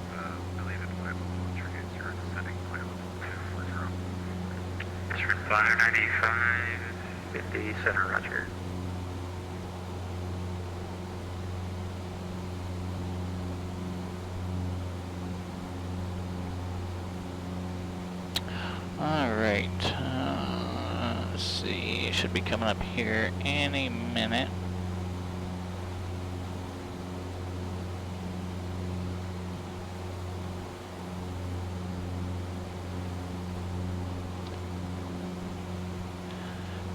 believe it, flight level 130, descending flight level 240. It's for 595, 50, center, roger. Alright, let's see, should be coming up here any minute.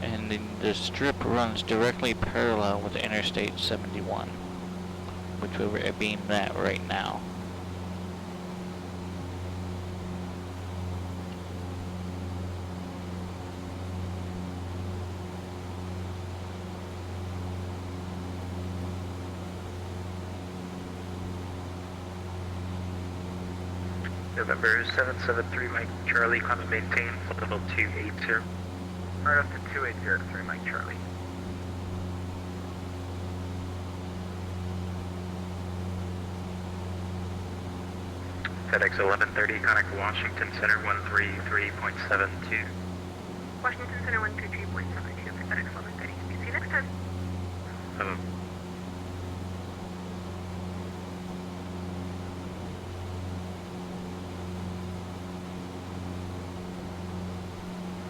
And the strip runs directly parallel with Interstate 71, which we're being at right now. November 773, Mike Charlie, climb and maintain flight level 280. Right up to 280, 3 Mike Charlie. FedEx 1130, contact Washington Center 133.72. Washington Center 123.72 for FedEx 1130. See you next time. Hello.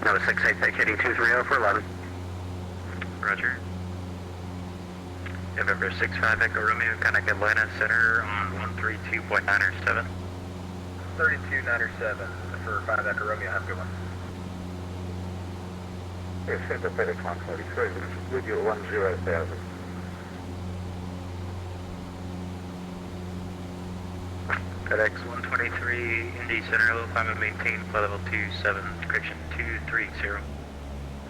Now 68 vacating 230 for 11. Roger. November 65 Echo Romeo, contact Atlanta Center on 132.907. 3297 for 5 Echo Romeo, have a good one. It's Center FedEx 143, with you at 10,000. FedEx 123, Indy Center, low climb and maintain flight level 27, description 230.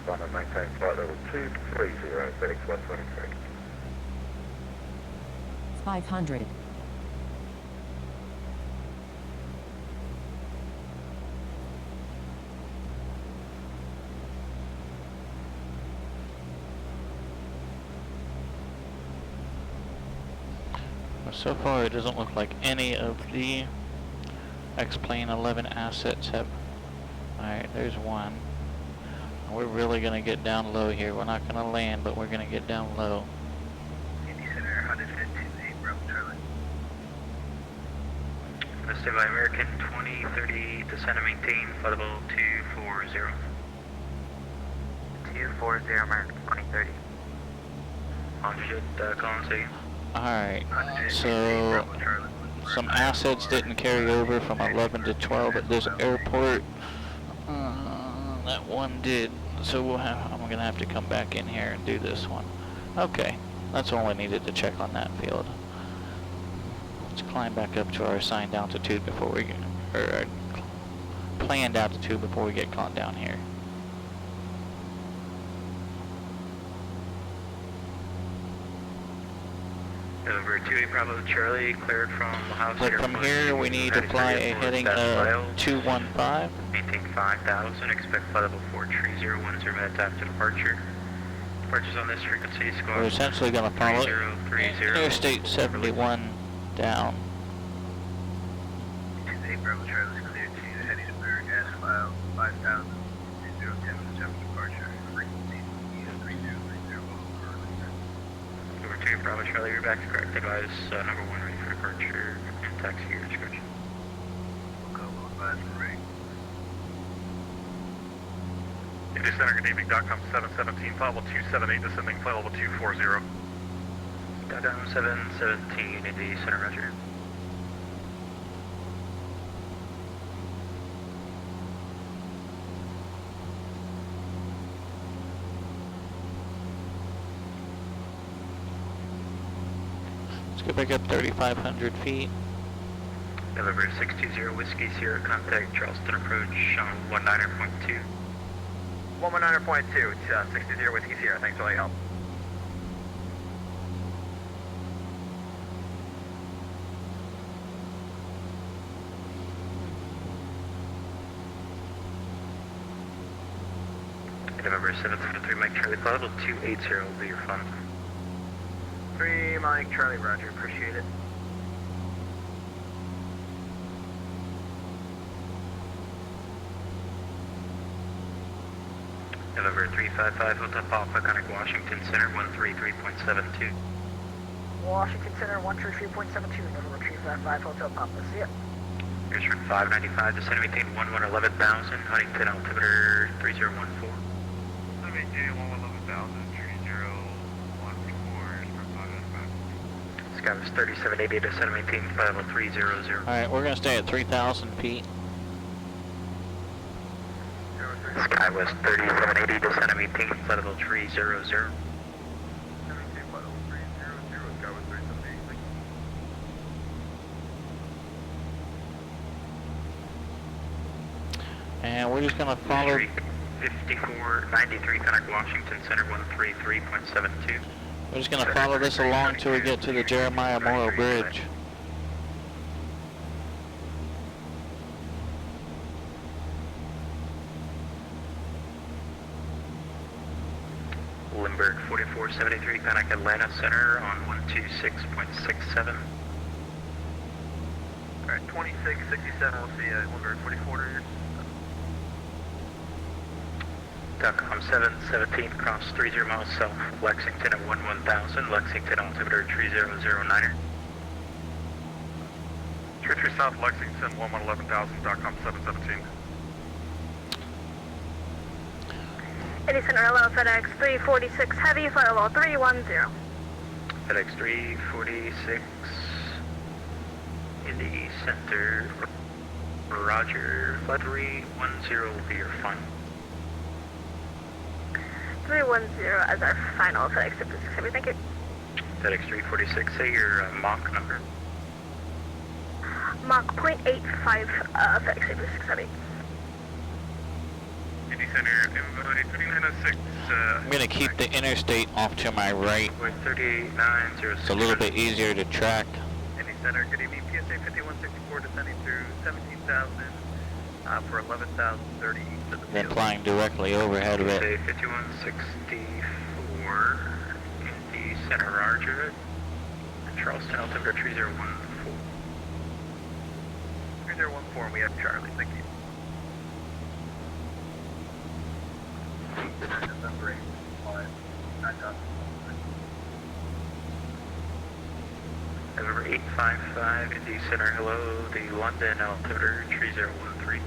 Climb and maintain flight level 230, FedEx 123. 500. So far, it doesn't look like any of the X-Plane 11 assets have... Alright, there's one. We're really going to get down low here. We're not going to land, but we're going to get down low. Indy Center, 115, Bravo Charlie. Listed by American 2030, descend and maintain flight level 240. 240, American 2030. Longitude, Collins City. Alright, so some assets didn't carry over from 11 to 12 at this airport. That one did, so I'm going to have to come back in here and do this one. Okay, that's all I needed to check on that field. Let's climb back up to our assigned altitude before we get, or planned altitude before we get caught down here. Over 28 Bravo Charlie, cleared from House But Airport. from here, we need to fly a heading of 215. Maintain 5,000, expect flight level 43010 minutes after departure. Departures on this frequency, squawk. We're essentially going to follow 3030. Interstate 71 down. 28 Bravo Charlie is cleared to heading to Blue gas file 5,000, 2010 minutes after departure. Frequency 3030. Over 2 Bravo Charlie, you're back to correct. Advise number 1 ready for departure. Taxi your description. Go advise for ready. Indy Center, good evening, DOCOM 717, flight level 278, descending flight level 240. DOCOM 717, Indy Center, roger. Let's go back up 3,500 feet. November 620 Whiskey Sierra, contact Charleston approach on 19.2. 119.2, 60 Whiskey Sierra, thanks for all your help. November 773 Mike Charlie, flight level 280 will be your funds. 3 Mike Charlie, roger, appreciate it. November 355 Hotel Papa, contact Washington Center 133.72. Washington Center 133.72, November 355 Hotel Papa. See ya. Here's from 595 descending maintain 11,000, Huntington altimeter 3014. Maintain 11,000, 3014. Sky was 3780 descending maintain flight level 300. Alright, we're gonna stay at 3,000 feet. Sky was 3780 descending maintain flight level 300. And we're just gonna follow. 5493 contact Washington Center 133.72. We're just gonna follow this along till we get to the Jeremiah Morrow Bridge. Limburg 4473 contact Atlanta Center on 126.67. Alright, 2667, we'll see Limburg 44. DOCOM 717 cross 30 miles south, Lexington at 11,000, Lexington altimeter 3009er. 33 South Lexington, 11,000, DOCOM 717. Indy Center, hello, FedEx 346 Heavy, flight level 310. FedEx 346, Indy Center, roger, flight 310 will be your final. 310 as our final FedEx 346 Heavy, thank you. FedEx 346, say your Mach number. Mach 0.85, FedEx 346 Heavy. Indy Center, invalid 3906. I'm gonna keep the interstate off to my right. 3890. It's a little bit easier to track. Indy Center, good evening, PSA 5164 descending through 17,000 for 11,030 east of the Then field. flying directly overhead of it. Say 5164, Indy Center, roger. Charleston altimeter 3014. 3014, we have Charlie, thank you. November 855, Indy Center, hello, the London altimeter 3013.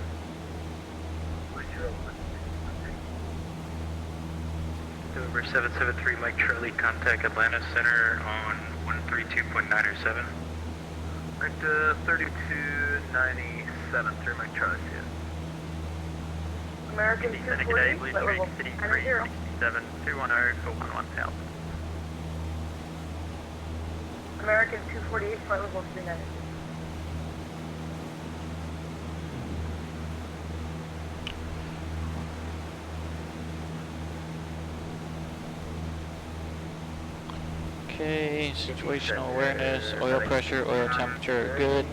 November 773, Mike Charlie, contact Atlanta Center on 132.907. Right, 3297, through Mike Charlie, yeah. American Indy Center, good day, 240, Blue flight Street, level City 90. 367, 210, full 11,000. American 248, flight level 390. Okay, situational awareness, oil pressure, oil temperature, good.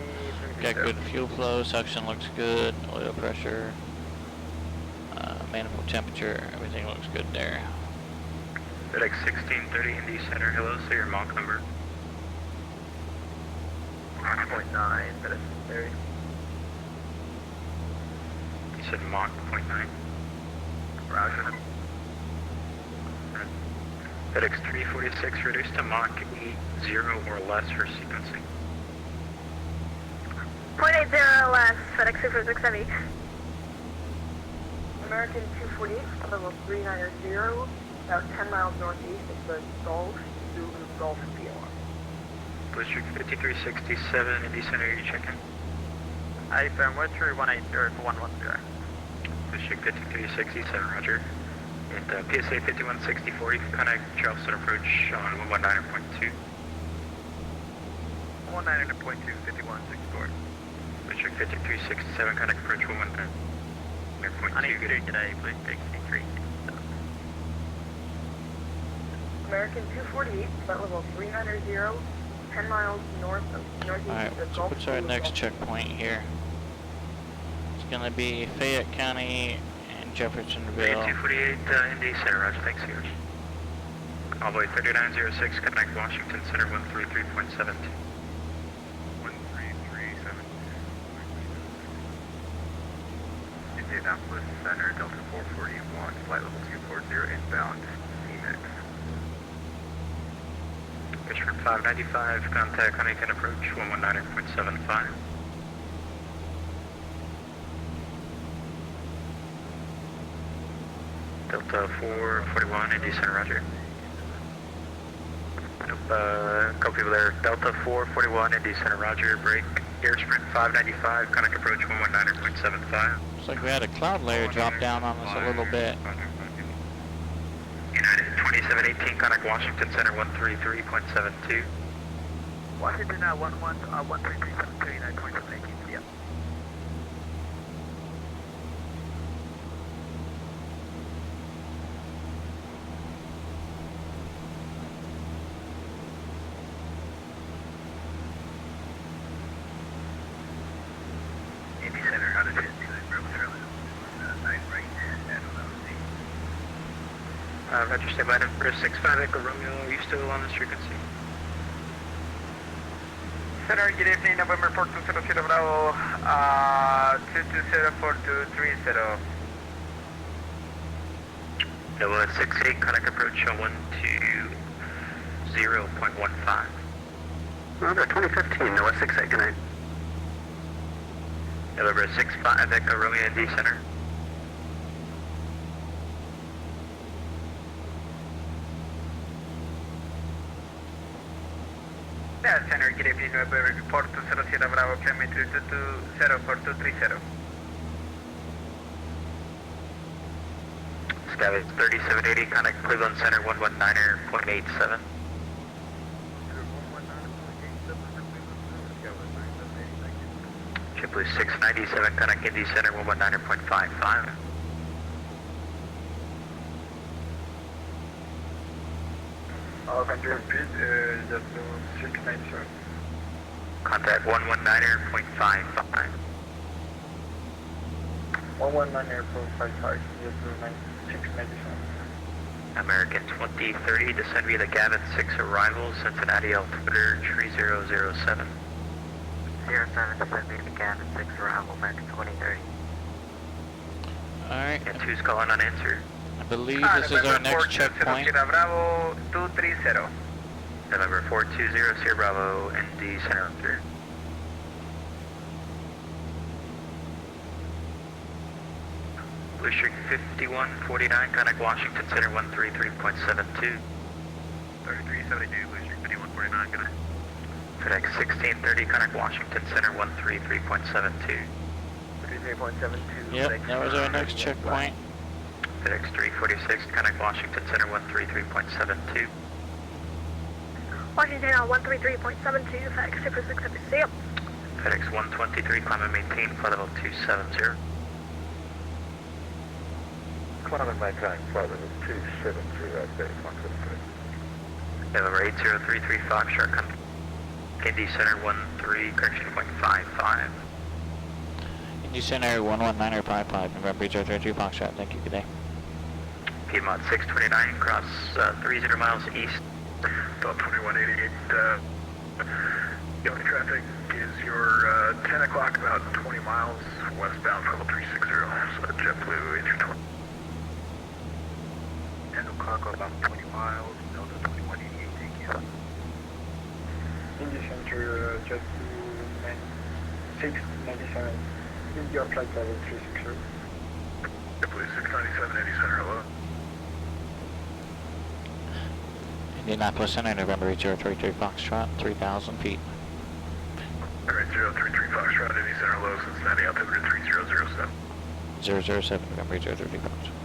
Got good fuel flow, suction looks good, oil pressure, manifold temperature, everything looks good there. FedEx 1630, Indy Center, hello, say your Mach number. 0.9, but it's very. You said Mach 0.9. Roger. FedEx 346, reduce to Mach 80 or less for sequencing. 0.80 or less. last, FedEx 246 Heavy. American 248, level 390, about 10 miles northeast of the Gulf, Zulu Gulf PLR. District 5367, Indy Center, you checking? I firm 180-110. District 5367, roger. And PSA 5164, you can connect Charleston approach on 119.2. 190.2, 5164. District 5367, connect approach 119.2. I need to today, please, 63. American 248, about level 390, 10 miles northeast Alright, of the so Gulf. what's our Zulu next Gulf. checkpoint here? It's gonna be Fayette County and Jeffersonville. 248, Indy Center, roger, thanks, huge. Envoy 3906, connect Washington Center 133.72. 1337. Indianapolis Center, Delta 441, flight level 240, inbound, Phoenix. District 595, contact Huntington approach 119.75. Delta 441, Indy Center, roger. Nope, a couple people there. Delta 441, Indy Center, roger. Break. Air Sprint 595, contact approach 119.75. Looks like we had a cloud layer drop down on us a little bit. United 2718, contact Washington Center 133.72. Washington 133.72, United 2718, yeah. Indy Center, how did you do that? Bravo Charlie, 9 right, and Roger, stay by number 65, Echo Romeo, are you still on this frequency? Center, good evening, November 4200 Bravo, 2204230. Nova 68, contact approach on 120.15. November 2015, Noah 68, good night. November 65, Echo Romeo, Indy Center. Yeah, Center, good evening, November 4200 Bravo, Clermont 2204230. Scavenge 3780, contact Cleveland Center 119.87. JetBlue 697, contact Indy Center 119.55. Can you repeat, JetBlue 697? Contact 119.55. 119.55, JetBlue 697. American 2030, descend via the Gavin 6 arrival, Cincinnati altimeter 3007. 07, descend via the Gavin 6 arrival, American 2030. Alright, And 2's calling unanswered. I believe this is our next checkpoint. Bravo 230. November 420, Sierra Bravo, ND Center. Blue Streak 5149, contact Washington Center 133.72. 3372, Blue Streak 5149, good night. FedEx 1630, contact Washington Center 133.72. 33.72. Yep, that was our next checkpoint. FedEx 346, contact Washington Center 133.72. Washington 133.72, FedEx 246 Heavy. See ya. FedEx 123, climb and maintain, flight level 270. Climb and maintain, flight level 270, that's 123. November 8033, Foxtrot, contact Indy Center 13.55. Indy Center 119.55, November 032 Foxtrot. Thank you, good day. Piedmont 629, cross 30 miles east. Delta 2188, the only traffic is your 10 o'clock, about 20 miles westbound for level 360, so JetBlue 820. 10 o'clock, about 20 miles, Delta 2188, thank you. Indy Center, JetBlue 697. Your flight level 360. JetBlue 697, Indy Center, hello. Indianapolis Center, November 033 Foxtrot, 3,000 feet. Alright, 033 Foxtrot, Indy Center, hello, Cincinnati, altimeter 3007. 007, November 033 Foxtrot.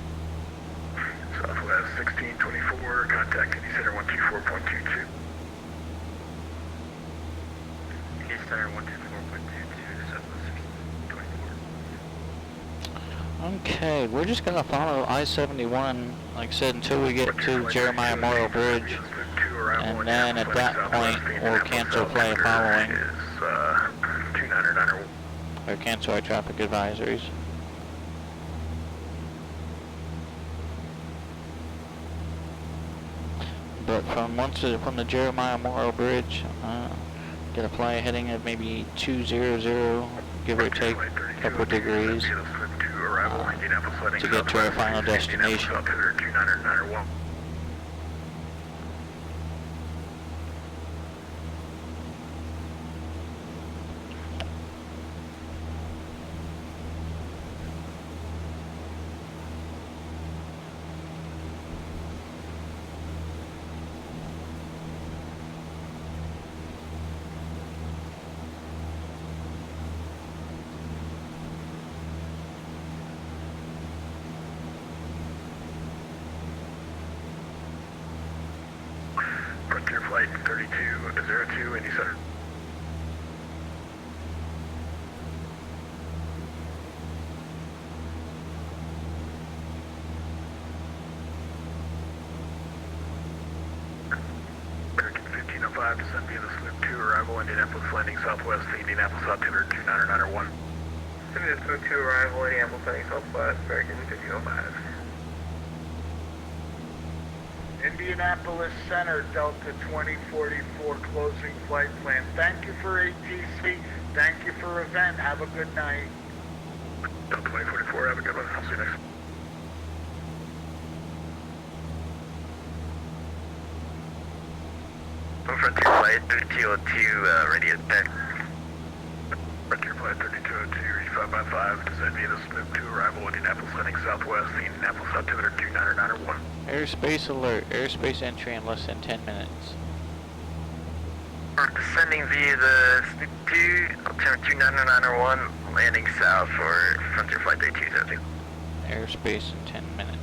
Southwest 1624, contact Indy Center 124.22. Indy Center 124.22, Southwest 1624. Okay, we're just gonna follow I-71, like I said, until we get to Jeremiah Morrow Bridge, and then at that point we'll cancel flight following, or cancel our traffic advisories. But from the Jeremiah Morrow Bridge, get a flight heading of maybe 200, give or take a couple of degrees, to get to our final destination. Frontier Flight 3202, Indy Center. American 1505, descend via the Sloop 2, arrival Indianapolis landing southwest, Indianapolis altimeter 29901. Via the Sloop 2, arrival Indianapolis landing southwest, American 1505. Indianapolis Center, Delta 2044, closing flight plan. Thank you for ATC. Thank you for event. Have a good night. Delta 2044, have a good one. I'll see you next. Frontier Flight 3202, ready at deck. Frontier Flight 3202, reach 5x5, descend via the Sloop 2, arrival Indianapolis landing southwest, Indianapolis altimeter 29901. Airspace alert, airspace entry in less than 10 minutes. We're descending via the Sloop 2, altimeter 29901, landing south for Frontier Flight 3202. Airspace in 10 minutes.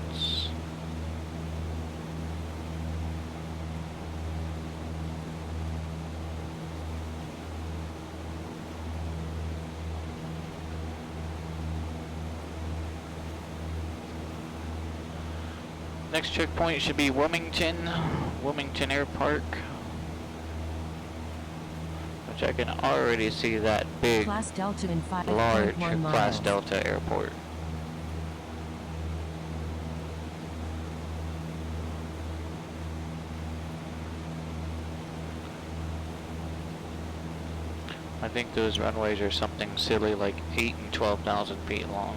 Next checkpoint should be Wilmington Air Park, which I can already see that big, Class Delta in 5.1 large miles. Class Delta airport. I think those runways are something silly like 8,000 and 12,000 feet long.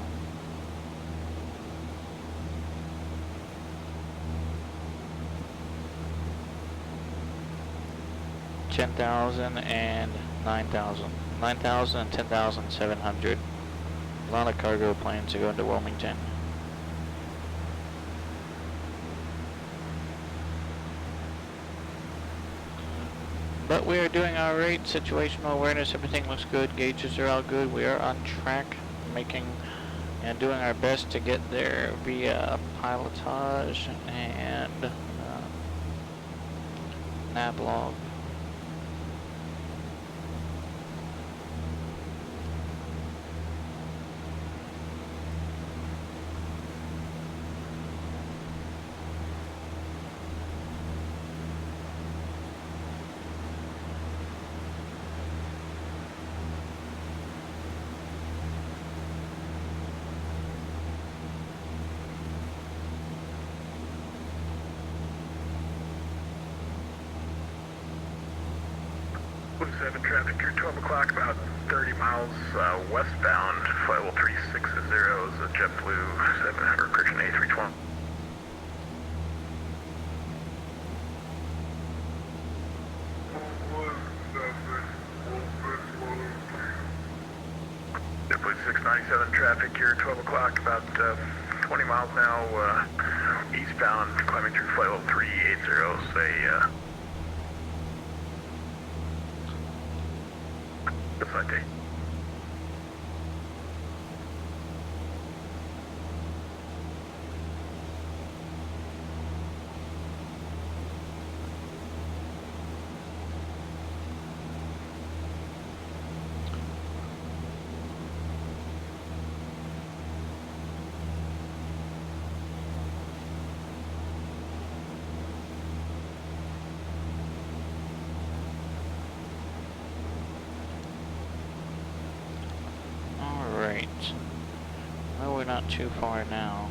$10,000 and $9,000. $9,000 and $10,700. A lot of cargo planes to go into Wilmington. But we are doing alright. Situational awareness, everything looks good. Gauges are all good. We are on track, making and doing our best to get there via pilotage and nav log. Traffic through 12 o'clock, about 30 miles westbound, flight level 360 is a JetBlue 700 correction A320. 97 traffic here, 12 o'clock, about 20 miles now, eastbound, climbing through flight level 380, say, flight date. Alright. Well, we're not too far now.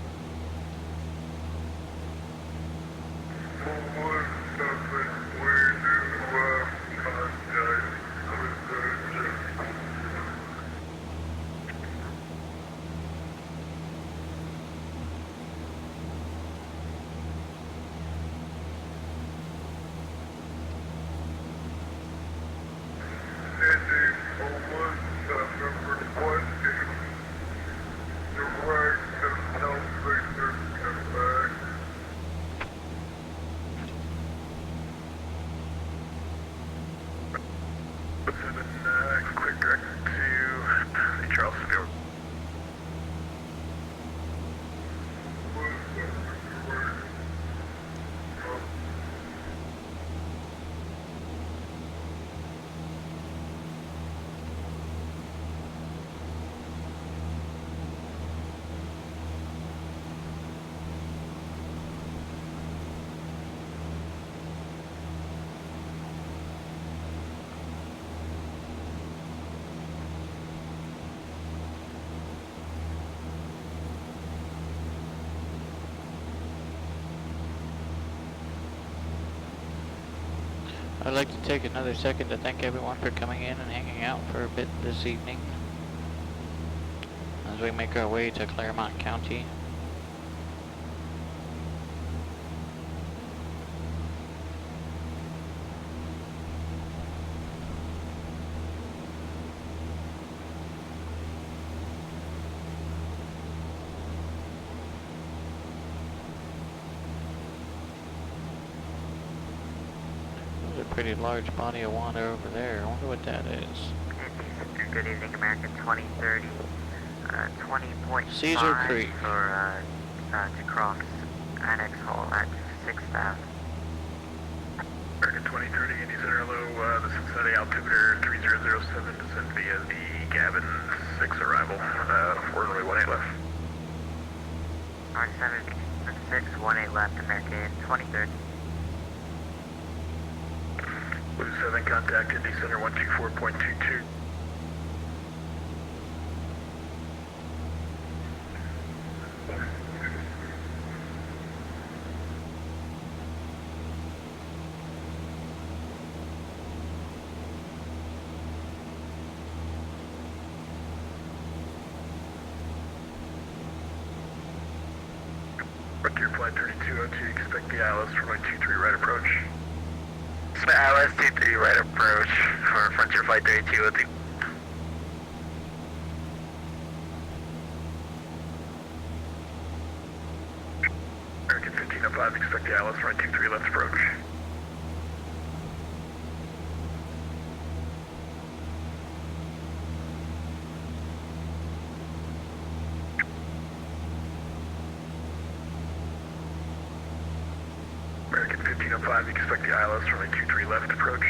Quick direct to Charleston. I'd like to take another second to thank everyone for coming in and hanging out for a bit this evening as we make our way to Clermont County. Pretty large body of water over there. I wonder what that is. Good evening, American 2030. 20.5 Caesar Creek. For to cross Annex Hall at 6,000. American 2030, Indy Center, hello, the Cincinnati altimeter 3007, descend via the Gavin 6 arrival, 4 runway 18 left. R7 18 left, American 2030. Blue 7, contact Indy Center 124.22. Your flight 3202, expect the ILS for my 23 right approach. ILS 23 right approach for Frontier Flight 3202. American 1505, expect the ILS for my 23 left approach. American 1505, expect the ILS from a 23 left approach.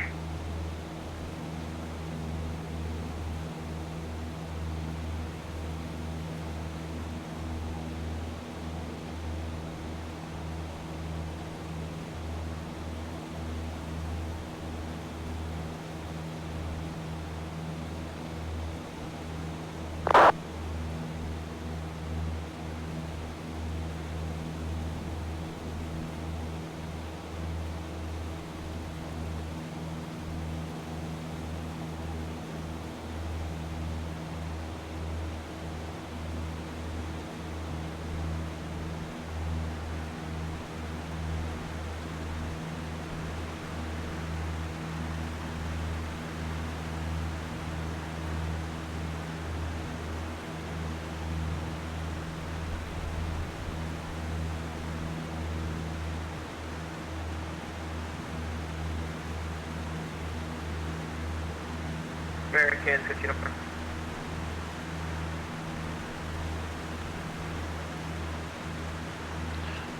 American 15 apart.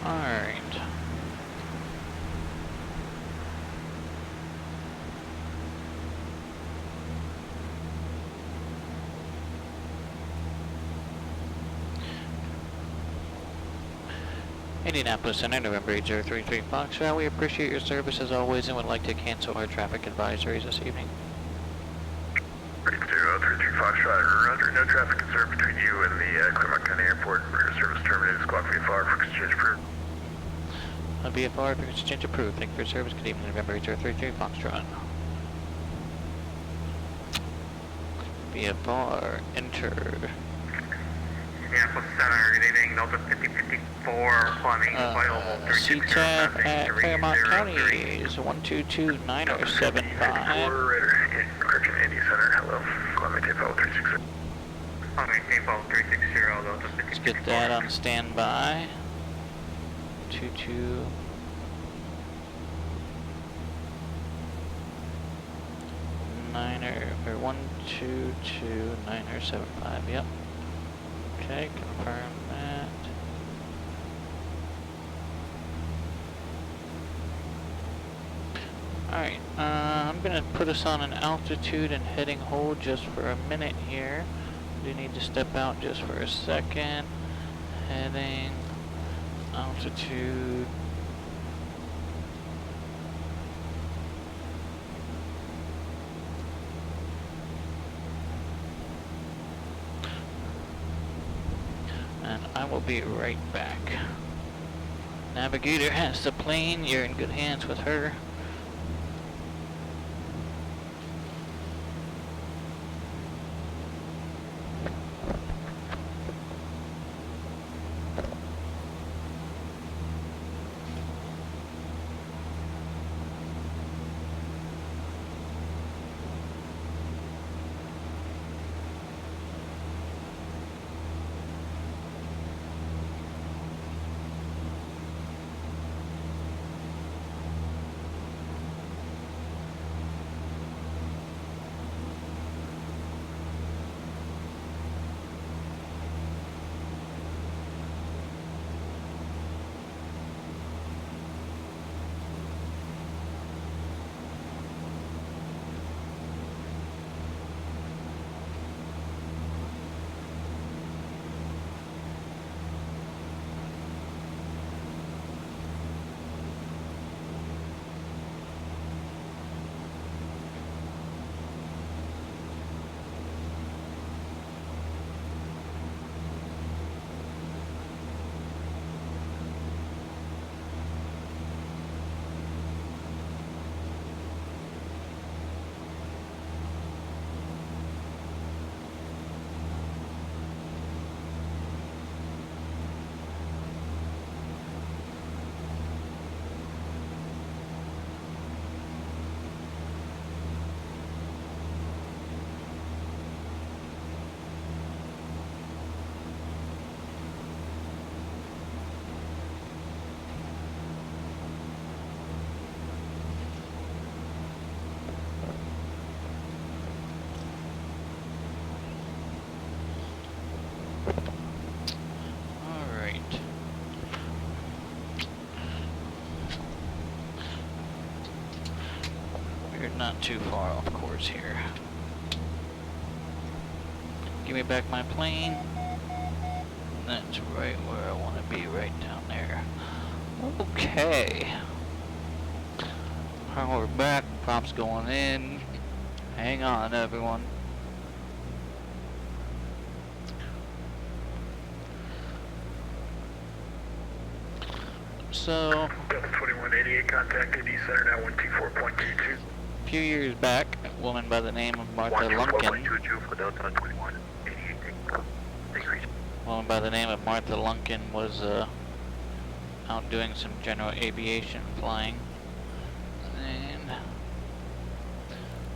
Alright. Indianapolis Center, November 8033 Foxtrot. We appreciate your service as always and would like to cancel our traffic advisories this evening. 8033 Foxtrot, Roger. No traffic concern between you and the Clermont County Airport. Rear service terminated. Squawk VFR for exchange approved. VFR for exchange approved. Thank you for your service. Good evening, November 8033 Foxtrot. VFR entered. Indianapolis Center, good evening, Delta 5054, climbing CTAF at Clermont County is 122-9075. Correction, Indy Center, hello. Climbing tape level 360. Climbing tape level 360, Delta 5054. Let's get that on standby. 22. Niner or 122-9075. Yep. Okay, confirm that. Alright, I'm gonna put us on an altitude and heading hold just for a minute here. We need to step out just for a second. Heading, altitude. And I will be right back. Navigator has the plane. You're in good hands with her. Not too far off course here. Give me back my plane. That's right where I want to be, right down there. Okay. We're back. Props going in. Hang on, everyone. So, Delta 2188, contact AD Center now 124.22. A few years back, a woman by the name of Martha Lunkin. A woman by the name of Martha Lunkin was out doing some general aviation flying, and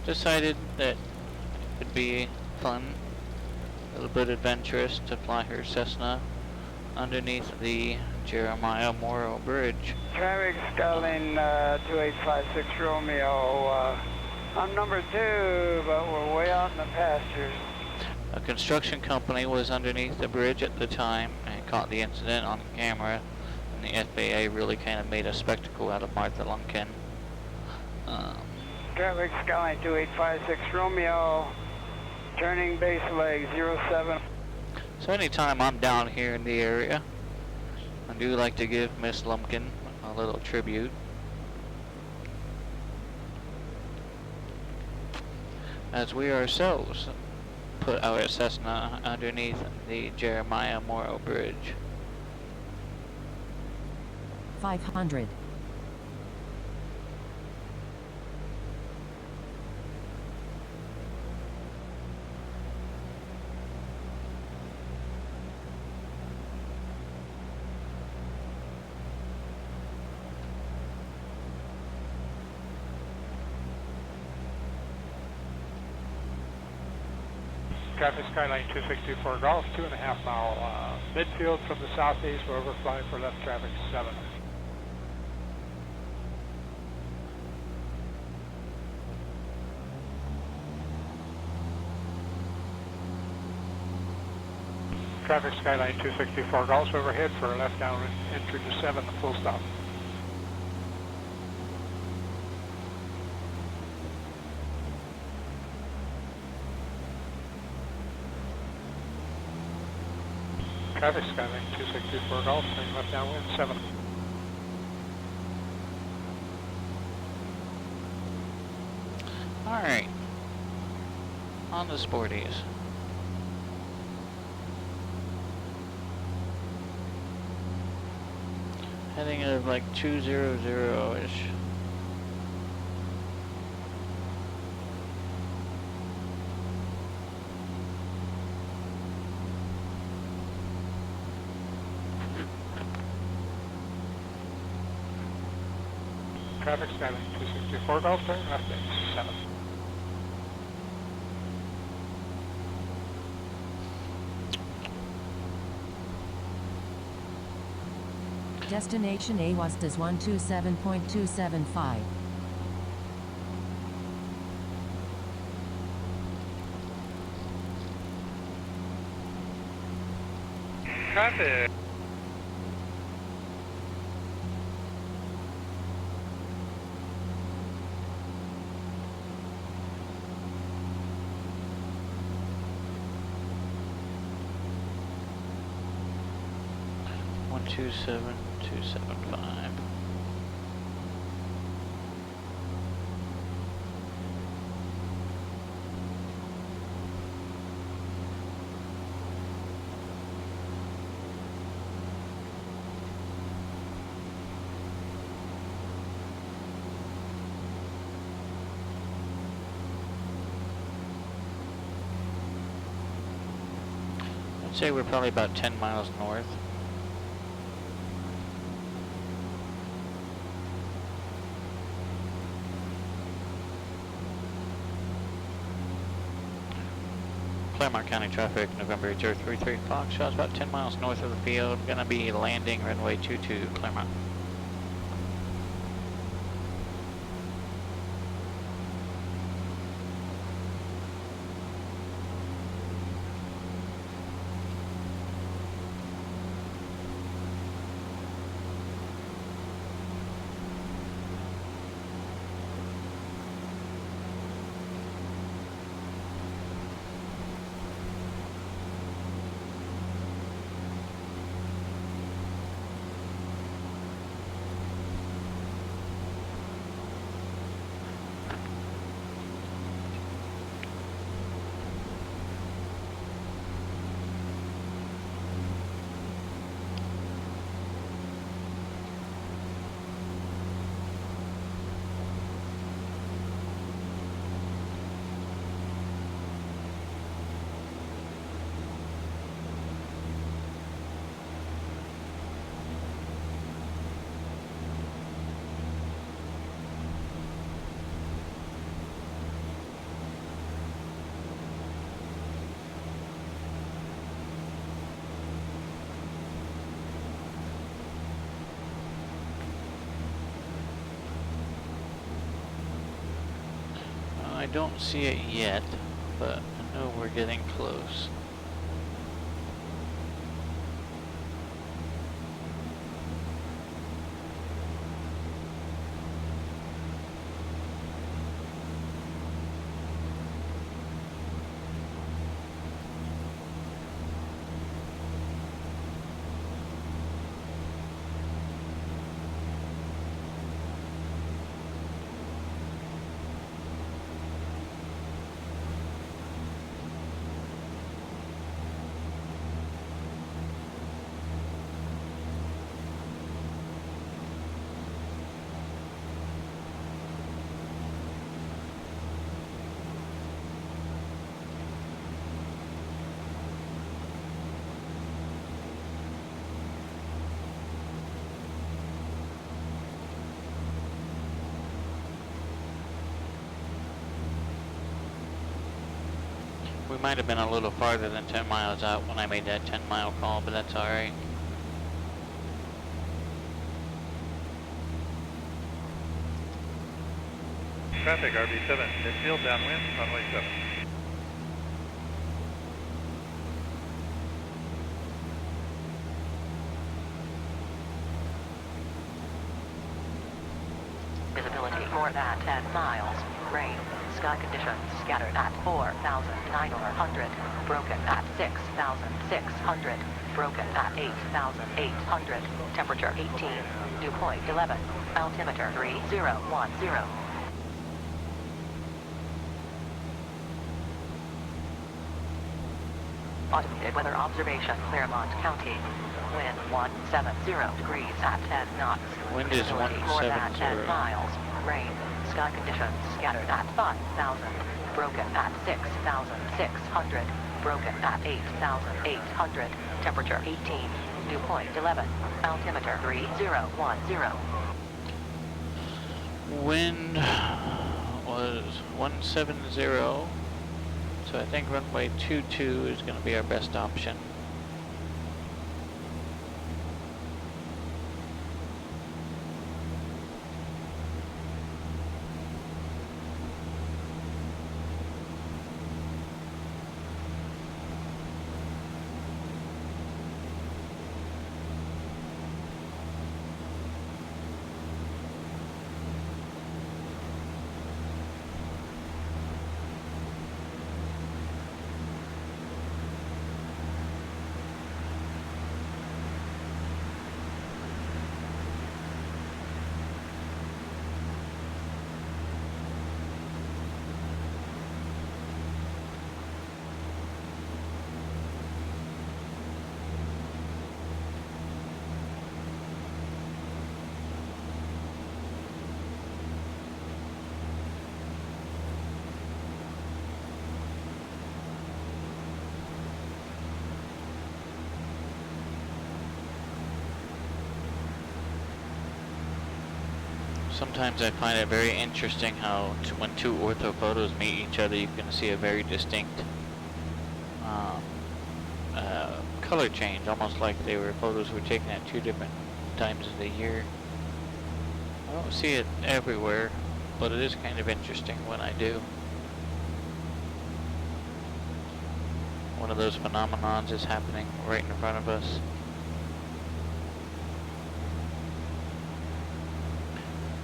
decided that it would be fun, a little bit adventurous, to fly her Cessna underneath the Jeremiah Morrow Bridge. Traffic Sterling 2856 Romeo, I'm number 2, but we're way out in the pastures. A construction company was underneath the bridge at the time and caught the incident on camera, and the FAA really kind of made a spectacle out of Martha Lunkin. Traffic Skyline 2856 Romeo, turning base leg 07. So anytime I'm down here in the area, I do like to give Miss Lumpkin a little tribute. As we ourselves put our Cessna underneath the Jeremiah Morrow Bridge. 500. Traffic Skyline 264 Golf, 2.5 mile midfield from the southeast. We're overflying for left traffic 7. Traffic Skyline 264 Golf overhead for left down entry to 7, full stop. Traffic Skyline 264 Golf, turning left downwind 7. Alright. On the Sportys. Heading at like 200-ish. Traffic Skyline 264 Golf, turning left base 7. Destination AWASTAS 127.275. Traffic. One 27275. I'd say we're probably about 10 miles north. Clermont County traffic, November 033 Foxtrot, about 10 miles north of the field. Gonna be landing runway 22, Clermont. don't see it yet, but I know we're getting close. We might have been a little farther than 10 miles out when I made that 10-mile call, but that's alright. Traffic, RB7, midfield, downwind, runway 7. Visibility more than 10 miles. Rain. Sky conditions scattered at 4,900. Broken at 6,600. Broken at 8,800. Temperature 18. Dew point 11. Altimeter 3010. Automated weather observation, Clermont County. Wind 170 degrees at 10 knots. Wind is Visibility more than 10 170. miles. Rain. Sky conditions scattered at 5,000. Broken at 6,600. Broken at 8,800. Temperature 18. Dew point 11. Altimeter 3010. Wind was 170, so I think runway 22 is going to be our best option. Sometimes I find it very interesting how when two ortho photos meet each other, you can see a very distinct color change, almost like they were photos were taken at two different times of the year. I don't see it everywhere, but it is kind of interesting when I do. One of those phenomenons is happening right in front of us.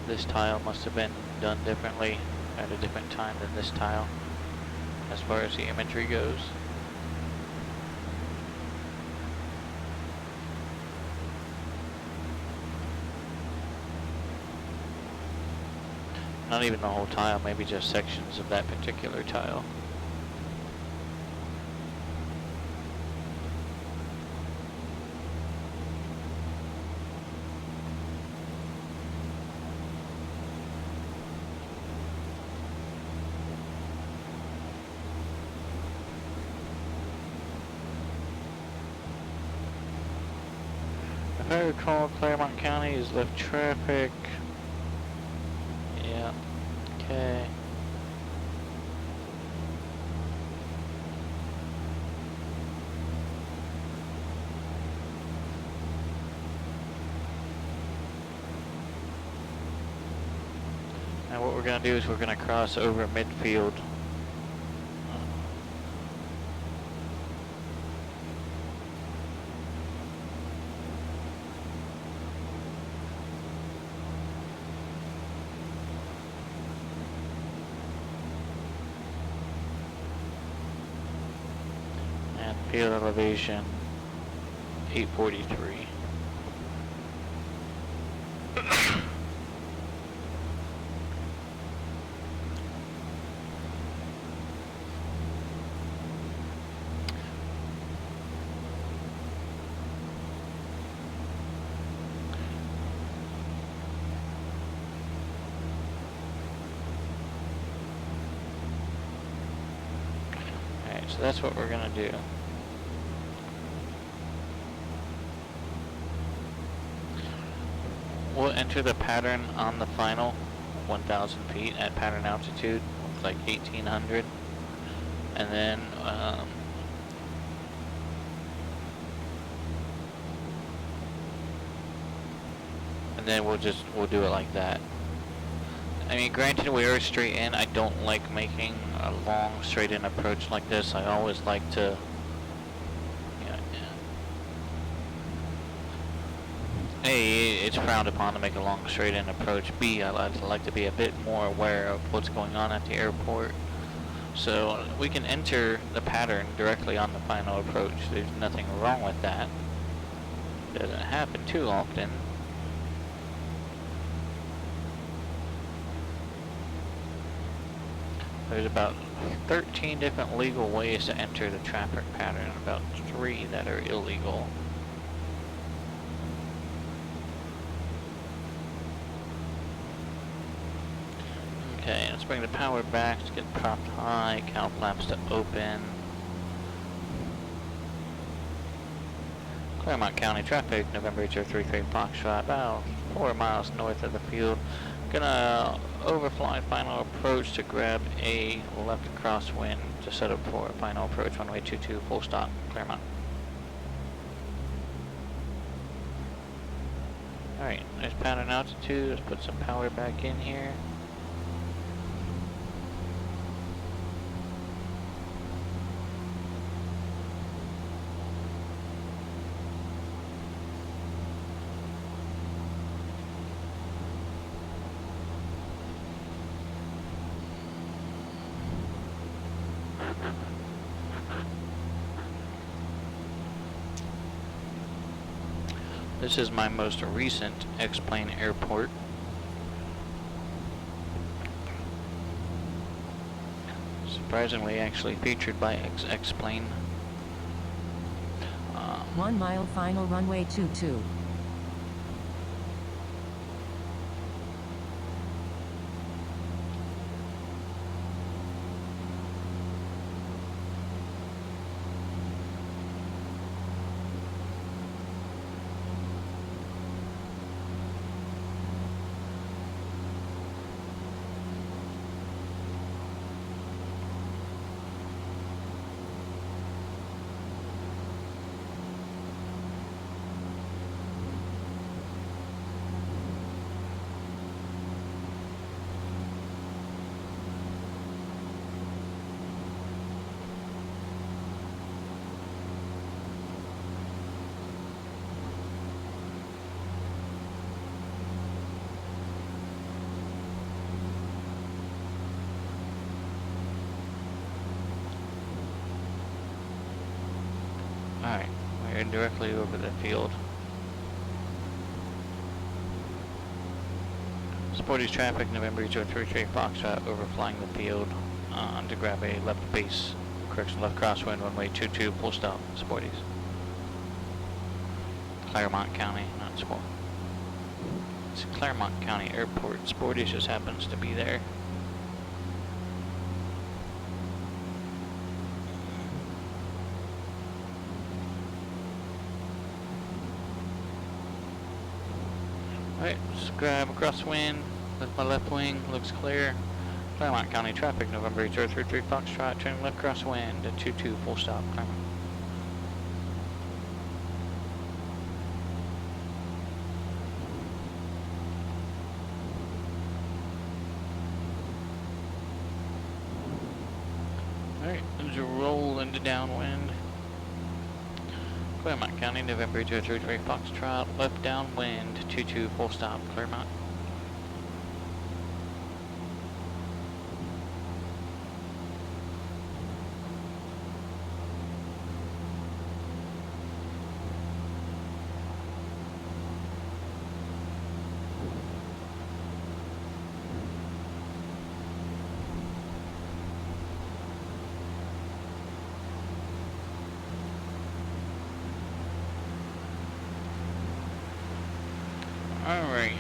This tile must have been done differently at a different time than this tile, as far as the imagery goes. Not even the whole tile, maybe just sections of that particular tile. If I recall, Clermont County is left traffic. Yeah, okay. Now what we're going to do is we're going to cross over midfield. And field elevation 843. So that's what we're going to do. We'll enter the pattern on the final 1,000 feet at pattern altitude, like 1,800. And then we'll do it like that. I mean, granted, we are straight in. I don't like making a long straight in approach like this. I always like to, A, it's frowned upon to make a long straight in approach. B, I like to be a bit more aware of what's going on at the airport. So we can enter the pattern directly on the final approach. There's nothing wrong with that. It doesn't happen too often. There's about 13 different legal ways to enter the traffic pattern, about 3 that are illegal. Okay, let's bring the power back, let's get propped high, cow flaps to open. Clermont County traffic, November 833 Foxtrot, about 4 miles north of the field. Gonna overfly final approach to grab a left crosswind to set up for final approach, runway 22, full stop, Clermont. Alright, there's pattern altitude, let's put some power back in here. This is my most recent X-Plane airport. Surprisingly, actually featured by X-Plane. 1 mile final runway 22. Alright, we're directly over the field. Sportys traffic, November 833 Foxtrot, overflying the field to grab a left base, correction, left crosswind, runway 22, full stop, Sportys. Clermont County, not Sport. It's Clermont County Airport. Sportys just happens to be there. Alright, just grab a crosswind, lift my left wing, looks clear. Clermont County traffic, November 833 Foxtrot, turning left crosswind at 22, full stop, Clermont. Winds rolling to downwind. Clermont County, November 233 Foxtrot, left downwind, 22 full stop, Clermont. Alright,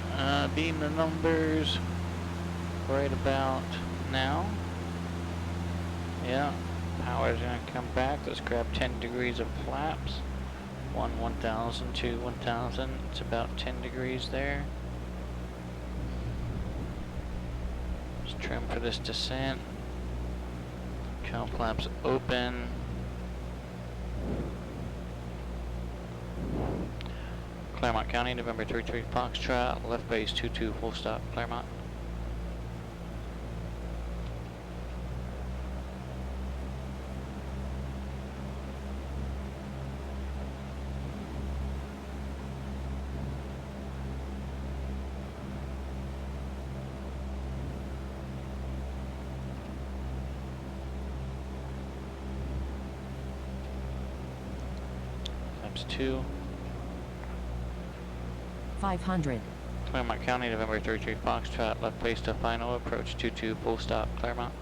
beam the numbers right about now. Yeah, power's gonna come back. Let's grab 10 degrees of flaps. 1,000, 1,000. It's about 10 degrees there. Just trim for this descent. Cowl flaps open. Clermont County, November 33 Foxtrot, left base 22 full stop, Clermont. Times 2. 500. Clermont County, November 33 Foxtrot, left base to final approach 22 full stop, Clermont.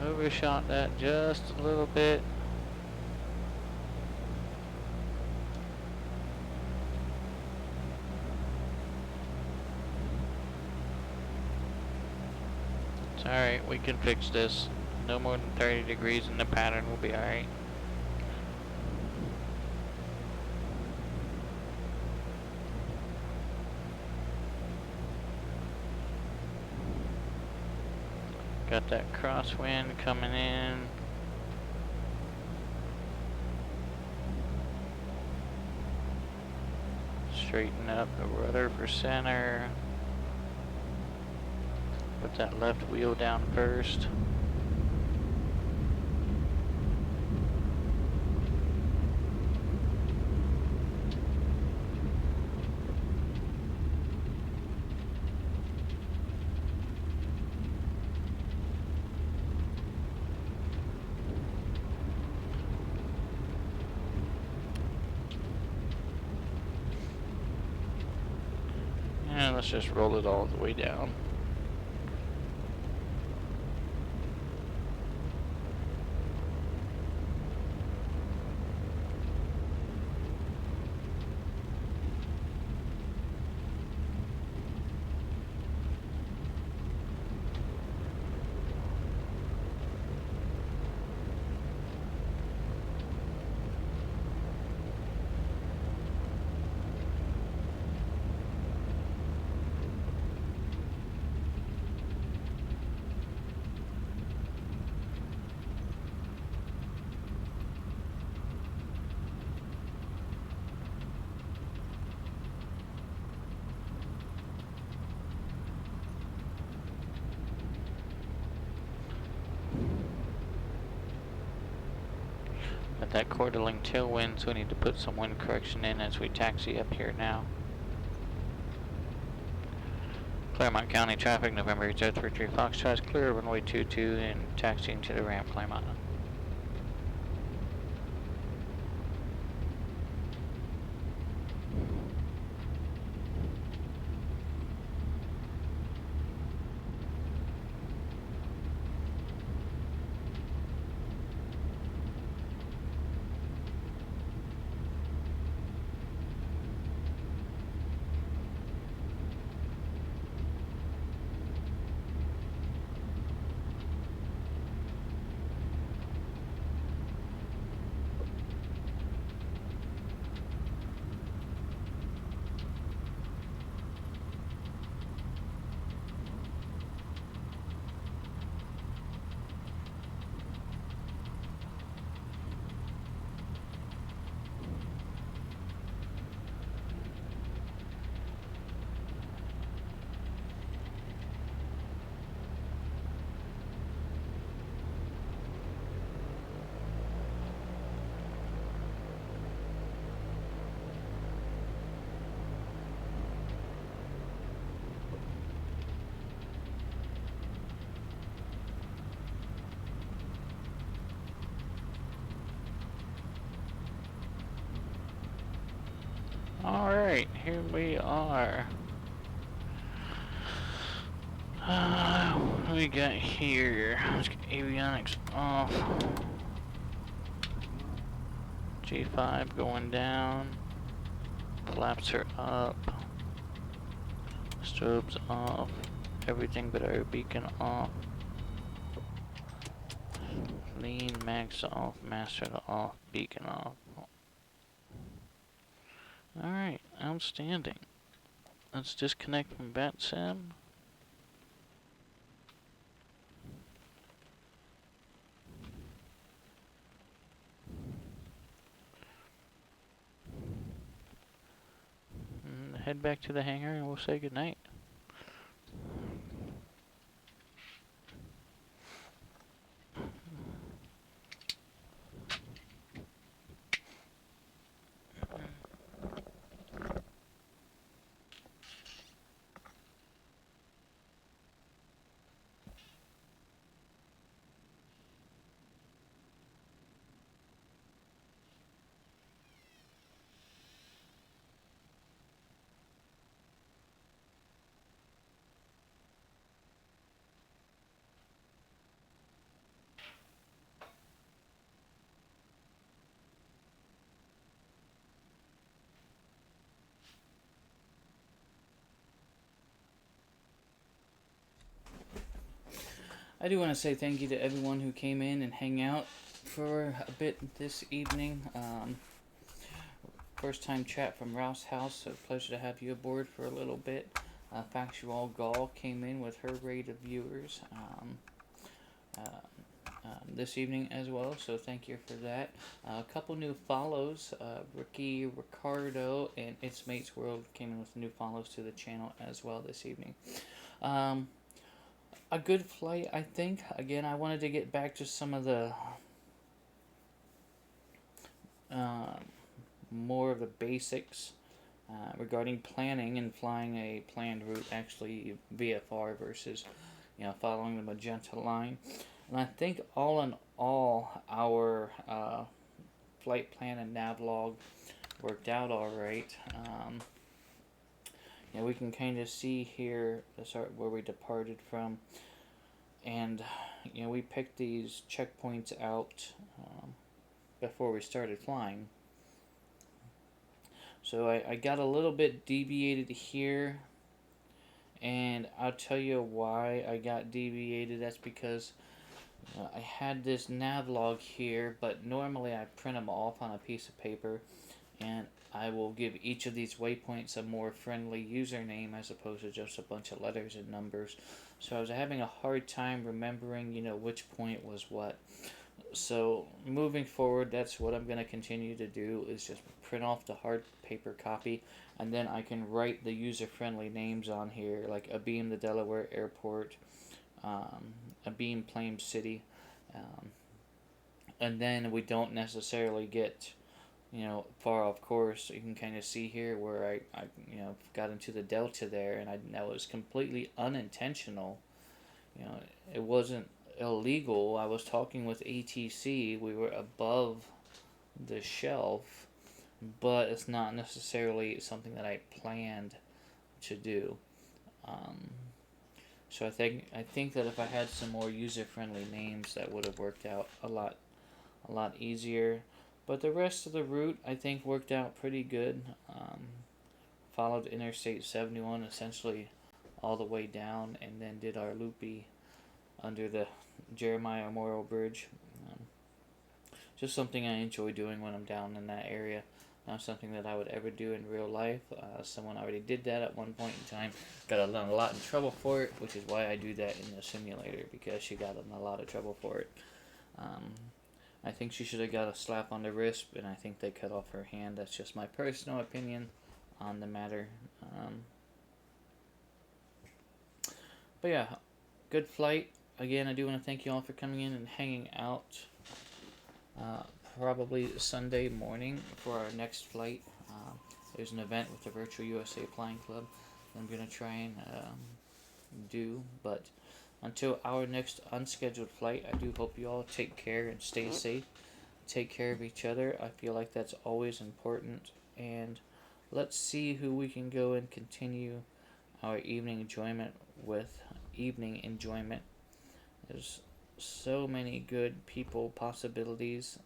Overshot that just a little bit. It's alright, we can fix this. No more than 30 degrees and the pattern will be alright. Got that crosswind coming in. Straighten up the rudder for center. Put that left wheel down first. And let's just roll it all the way down. Got that quarterling tailwind, so we need to put some wind correction in as we taxi up here now. Clermont County traffic, November 833 Foxtrot, clear runway 22 and taxiing to the ramp, Clermont. are. What do we got here? Let's get avionics off. G5 going down. Flaps are up. Strobes off. Everything but our beacon off. Lean, max off, master off, beacon off. Alright, outstanding. Let's disconnect from VATSIM. And head back to the hangar and we'll say goodnight. I do want to say thank you to everyone who came in and hang out for a bit this evening. First time chat from Rouse House, so pleasure to have you aboard for a little bit. Factual Gall came in with her rate of viewers this evening as well, so thank you for that. A couple new follows, Ricky, Ricardo, and It's Mates World came in with new follows to the channel as well this evening. A good flight, I think. Again, I wanted to get back to some of the more of the basics regarding planning and flying a planned route, actually VFR versus, following the magenta line. And I think all in all, our flight plan and nav log worked out all right. We can kind of see here where we departed from, and we picked these checkpoints out before we started flying. So I got a little bit deviated here, and I'll tell you why I got deviated. That's because I had this nav log here, but normally I print them off on a piece of paper, and I will give each of these waypoints a more friendly username as opposed to just a bunch of letters and numbers. So I was having a hard time remembering, which point was what. So moving forward, that's what I'm going to continue to do, is just print off the hard paper copy, and then I can write the user-friendly names on here, like Abeam, the Delaware Airport, Abeam, Plain City, and then we don't necessarily get far off course. You can kind of see here where I got into the delta there, and that was completely unintentional. It wasn't illegal. I was talking with ATC. We were above the shelf, but it's not necessarily something that I planned to do. So I think that if I had some more user-friendly names, that would have worked out a lot easier. But the rest of the route, I think, worked out pretty good. Followed Interstate 71 essentially all the way down, and then did our loopy under the Jeremiah Morrow Bridge. Just something I enjoy doing when I'm down in that area. Not something that I would ever do in real life. Someone already did that at one point in time. Got in a lot in trouble for it, which is why I do that in the simulator, because she got in a lot of trouble for it. I think she should have got a slap on the wrist, and I think they cut off her hand. That's just my personal opinion on the matter. But yeah, good flight. Again, I do want to thank you all for coming in and hanging out. Probably Sunday morning for our next flight. There's an event with the Virtual USA Flying Club that I'm going to try and do, but until our next unscheduled flight, I do hope you all take care and stay safe. Take care of each other. I feel like that's always important. And let's see who we can go and continue our evening enjoyment with. There's so many good people possibilities.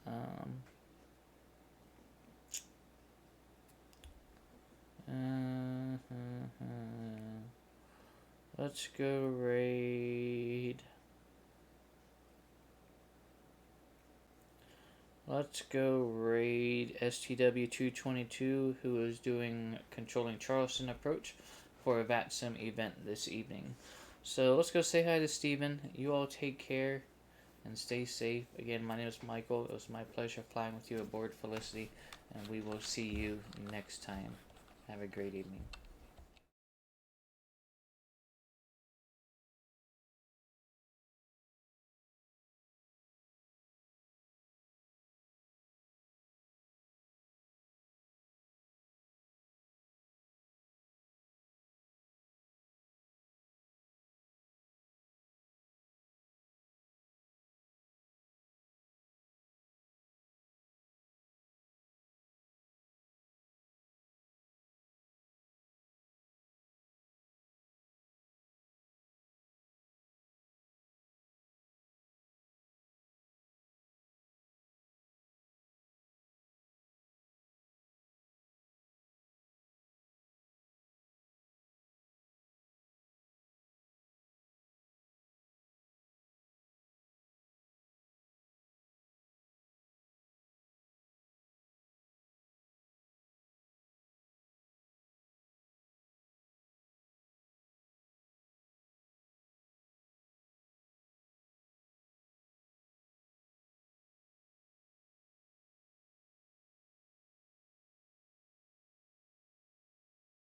Let's go raid. Let's go raid STW222, who is doing controlling Charleston approach for a VATSIM event this evening. So let's go say hi to Steven. You all take care and stay safe. Again, my name is Michael. It was my pleasure flying with you aboard Felicity, and we will see you next time. Have a great evening.